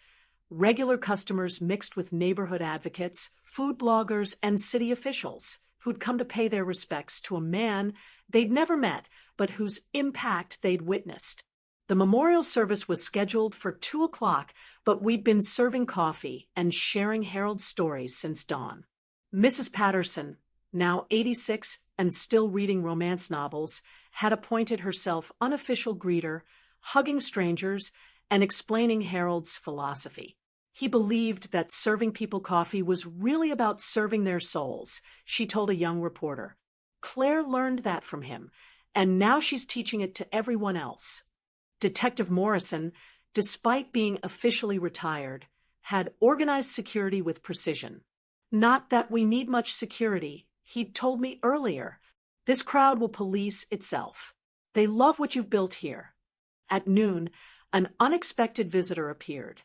S1: Regular customers mixed with neighborhood advocates, food bloggers, and city officials who'd come to pay their respects to a man they'd never met, but whose impact they'd witnessed. The memorial service was scheduled for 2 o'clock, but we'd been serving coffee and sharing Harold's stories since dawn. Mrs. Patterson, now 86 and still reading romance novels, had appointed herself unofficial greeter, hugging strangers, and explaining Harold's philosophy. He believed that serving people coffee was really about serving their souls, she told a young reporter. Claire learned that from him, and now she's teaching it to everyone else. Detective Morrison, despite being officially retired, had organized security with precision. Not that we need much security, he'd told me earlier. This crowd will police itself. They love what you've built here. At noon, an unexpected visitor appeared.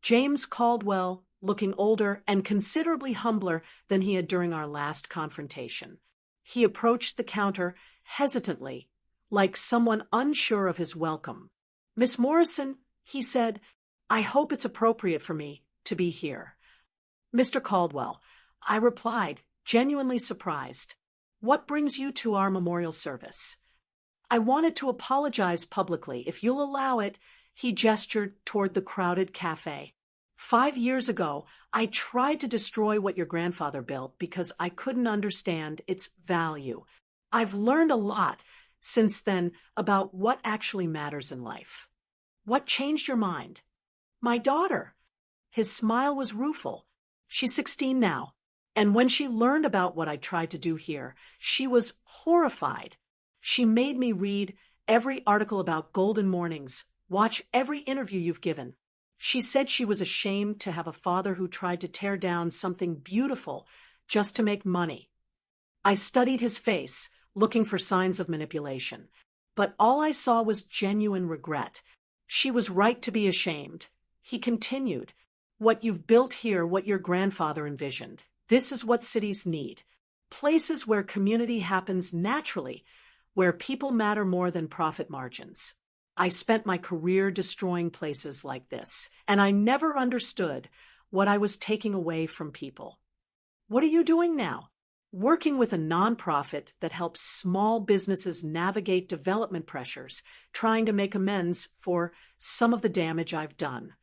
S1: James Caldwell, looking older and considerably humbler than he had during our last confrontation. He approached the counter hesitantly, like someone unsure of his welcome. "Miss Morrison," he said, "I hope it's appropriate for me to be here." "Mr. Caldwell," I replied, genuinely surprised. "What brings you to our memorial service?" "I wanted to apologize publicly, if you'll allow it," he gestured toward the crowded café. "5 years ago, I tried to destroy what your grandfather built because I couldn't understand its value. I've learned a lot since then about what actually matters in life." "What changed your mind?" "My daughter." His smile was rueful. "She's 16 now, and when she learned about what I tried to do here, she was horrified. She made me read every article about Golden Mornings, watch every interview you've given. She said she was ashamed to have a father who tried to tear down something beautiful just to make money." I studied his face, looking for signs of manipulation, but all I saw was genuine regret. "She was right to be ashamed." He continued, "What you've built here, what your grandfather envisioned, this is what cities need. Places where community happens naturally, where people matter more than profit margins. I spent my career destroying places like this, and I never understood what I was taking away from people." "What are you doing now?" "Working with a nonprofit that helps small businesses navigate development pressures, trying to make amends for some of the damage I've done."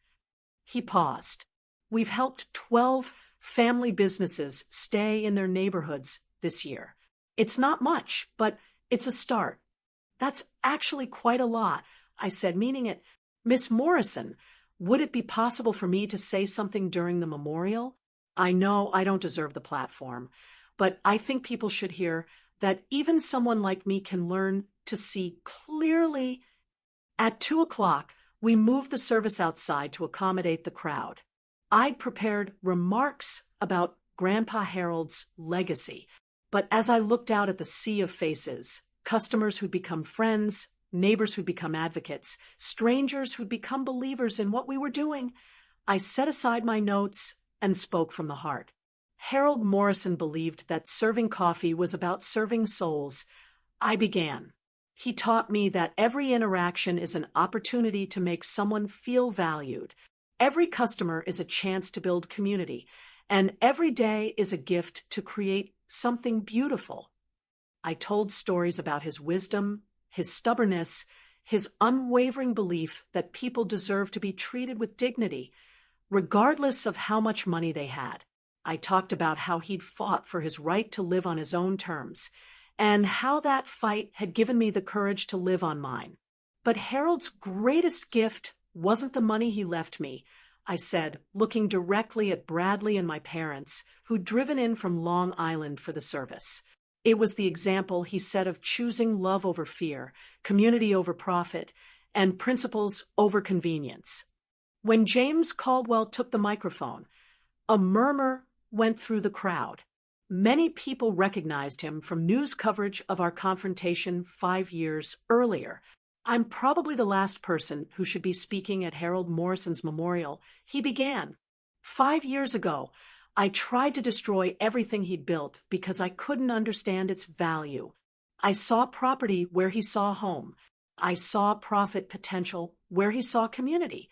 S1: He paused. "We've helped 12 family businesses stay in their neighborhoods this year. It's not much, but it's a start." "That's actually quite a lot," I said, meaning it. "Miss Morrison, would it be possible for me to say something during the memorial? I know I don't deserve the platform, but I think people should hear that even someone like me can learn to see clearly." At 2 o'clock, we moved the service outside to accommodate the crowd. I'd prepared remarks about Grandpa Harold's legacy, but as I looked out at the sea of faces, customers who'd become friends, neighbors who'd become advocates, strangers who'd become believers in what we were doing, I set aside my notes and spoke from the heart. Harold Morrison believed that serving coffee was about serving souls. I began. He taught me that every interaction is an opportunity to make someone feel valued. Every customer is a chance to build community, and every day is a gift to create something beautiful. I told stories about his wisdom, his stubbornness, his unwavering belief that people deserve to be treated with dignity, regardless of how much money they had. I talked about how he'd fought for his right to live on his own terms, and how that fight had given me the courage to live on mine. "But Harold's greatest gift wasn't the money he left me," I said, looking directly at Bradley and my parents, who'd driven in from Long Island for the service. "It was the example he set of choosing love over fear, community over profit, and principles over convenience." When James Caldwell took the microphone, a murmur went through the crowd. Many people recognized him from news coverage of our confrontation 5 years earlier. "I'm probably the last person who should be speaking at Harold Morrison's memorial," he began. "5 years ago, I tried to destroy everything he'd built because I couldn't understand its value. I saw property where he saw home. I saw profit potential where he saw community."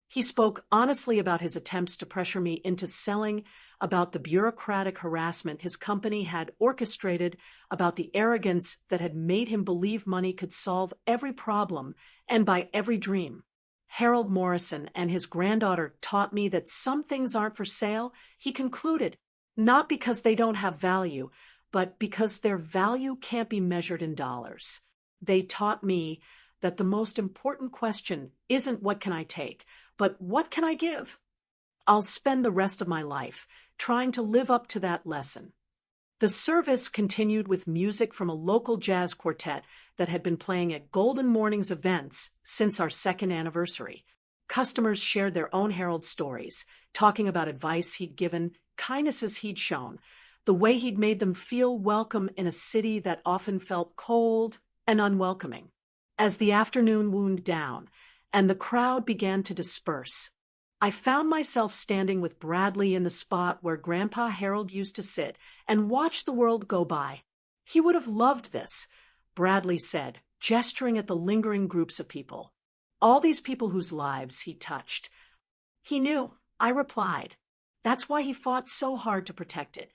S1: He spoke honestly about his attempts to pressure me into selling, about the bureaucratic harassment his company had orchestrated, about the arrogance that had made him believe money could solve every problem and buy every dream. Harold Morrison and his granddaughter taught me that some things aren't for sale, he concluded. Not because they don't have value, but because their value can't be measured in dollars. They taught me that the most important question isn't what can I take, but what can I give? I'll spend the rest of my life trying to live up to that lesson. The service continued with music from a local jazz quartet that had been playing at Golden Morning's events since our second anniversary. Customers shared their own Harold stories, talking about advice he'd given, kindnesses he'd shown, the way he'd made them feel welcome in a city that often felt cold and unwelcoming. As the afternoon wound down and the crowd began to disperse, I found myself standing with Bradley in the spot where Grandpa Harold used to sit and watch the world go by. He would have loved this, Bradley said, gesturing at the lingering groups of people. All these people whose lives he touched. He knew, I replied. That's why he fought so hard to protect it.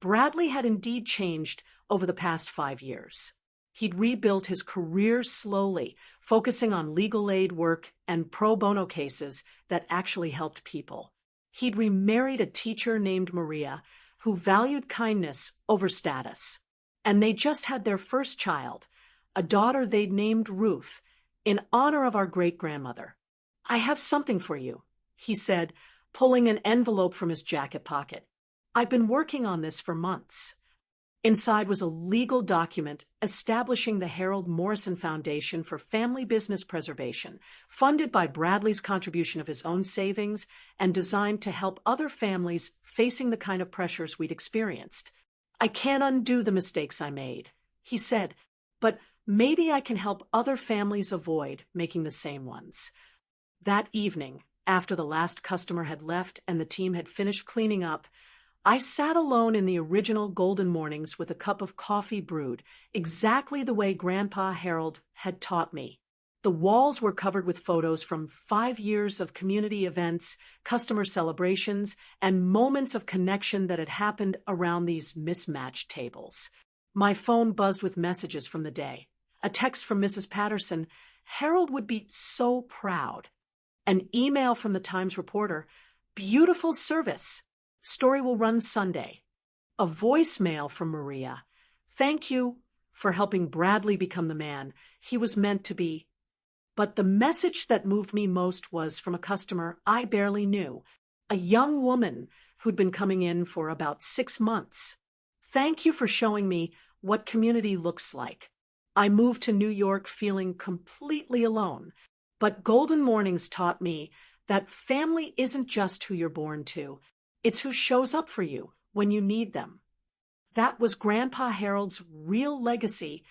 S1: Bradley had indeed changed over the past 5 years. He'd rebuilt his career slowly, focusing on legal aid work and pro bono cases that actually helped people. He'd remarried a teacher named Maria, who valued kindness over status. And they just had their first child, a daughter they'd named Ruth, in honor of our great-grandmother. I have something for you, he said, pulling an envelope from his jacket pocket. I've been working on this for months. Inside was a legal document establishing the Harold Morrison Foundation for Family Business Preservation, funded by Bradley's contribution of his own savings and designed to help other families facing the kind of pressures we'd experienced. I can't undo the mistakes I made, he said, but maybe I can help other families avoid making the same ones. That evening, after the last customer had left and the team had finished cleaning up, I sat alone in the original Golden Mornings with a cup of coffee brewed exactly the way Grandpa Harold had taught me. The walls were covered with photos from 5 years of community events, customer celebrations, and moments of connection that had happened around these mismatched tables. My phone buzzed with messages from the day. A text from Mrs. Patterson, Harold would be so proud. An email from the Times reporter, beautiful service. Story will run Sunday. A voicemail from Maria. Thank you for helping Bradley become the man he was meant to be. But the message that moved me most was from a customer I barely knew, a young woman who'd been coming in for about 6 months. Thank you for showing me what community looks like. I moved to New York feeling completely alone, but Golden Mornings taught me that family isn't just who you're born to. It's who shows up for you when you need them. That was Grandpa Harold's real legacy.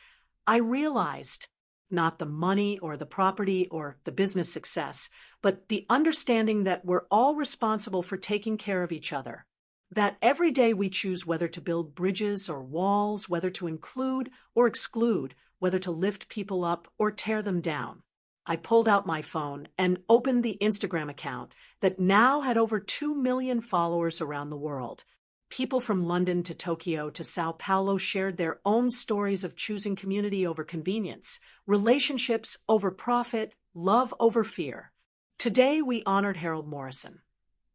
S1: I realized, not the money or the property or the business success, but the understanding that we're all responsible for taking care of each other. That every day we choose whether to build bridges or walls, whether to include or exclude, whether to lift people up or tear them down. I pulled out my phone and opened the Instagram account that now had over 2 million followers around the world. People from London to Tokyo to Sao Paulo shared their own stories of choosing community over convenience, relationships over profit, love over fear. Today we honored Harold Morrison.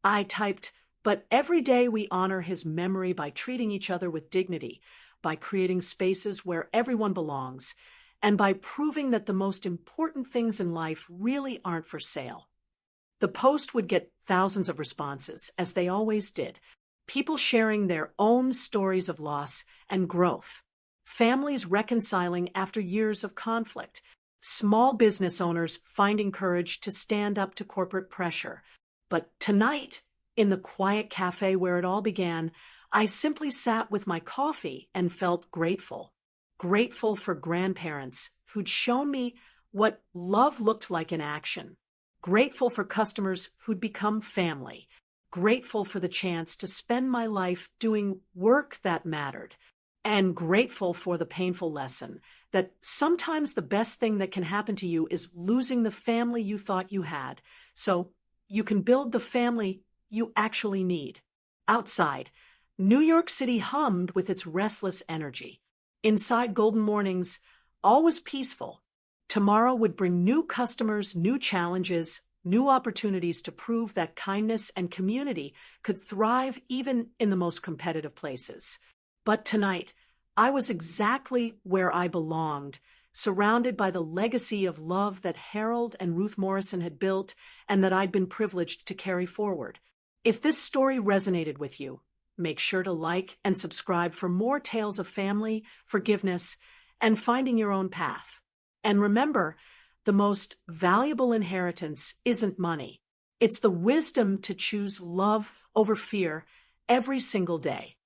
S1: I typed, but every day we honor his memory by treating each other with dignity, by creating spaces where everyone belongs, and by proving that the most important things in life really aren't for sale. The post would get thousands of responses, as they always did, people sharing their own stories of loss and growth, families reconciling after years of conflict, small business owners finding courage to stand up to corporate pressure. But tonight, in the quiet cafe where it all began, I simply sat with my coffee and felt grateful. Grateful for grandparents who'd shown me what love looked like in action. Grateful for customers who'd become family. Grateful for the chance to spend my life doing work that mattered. And grateful for the painful lesson that sometimes the best thing that can happen to you is losing the family you thought you had, so you can build the family you actually need. Outside, New York City hummed with its restless energy. Inside Golden Mornings, all was peaceful. Tomorrow would bring new customers, new challenges, new opportunities to prove that kindness and community could thrive even in the most competitive places. But tonight, I was exactly where I belonged, surrounded by the legacy of love that Harold and Ruth Morrison had built and that I'd been privileged to carry forward. If this story resonated with you, make sure to like and subscribe for more tales of family, forgiveness, and finding your own path. And remember, the most valuable inheritance isn't money. It's the wisdom to choose love over fear every single day.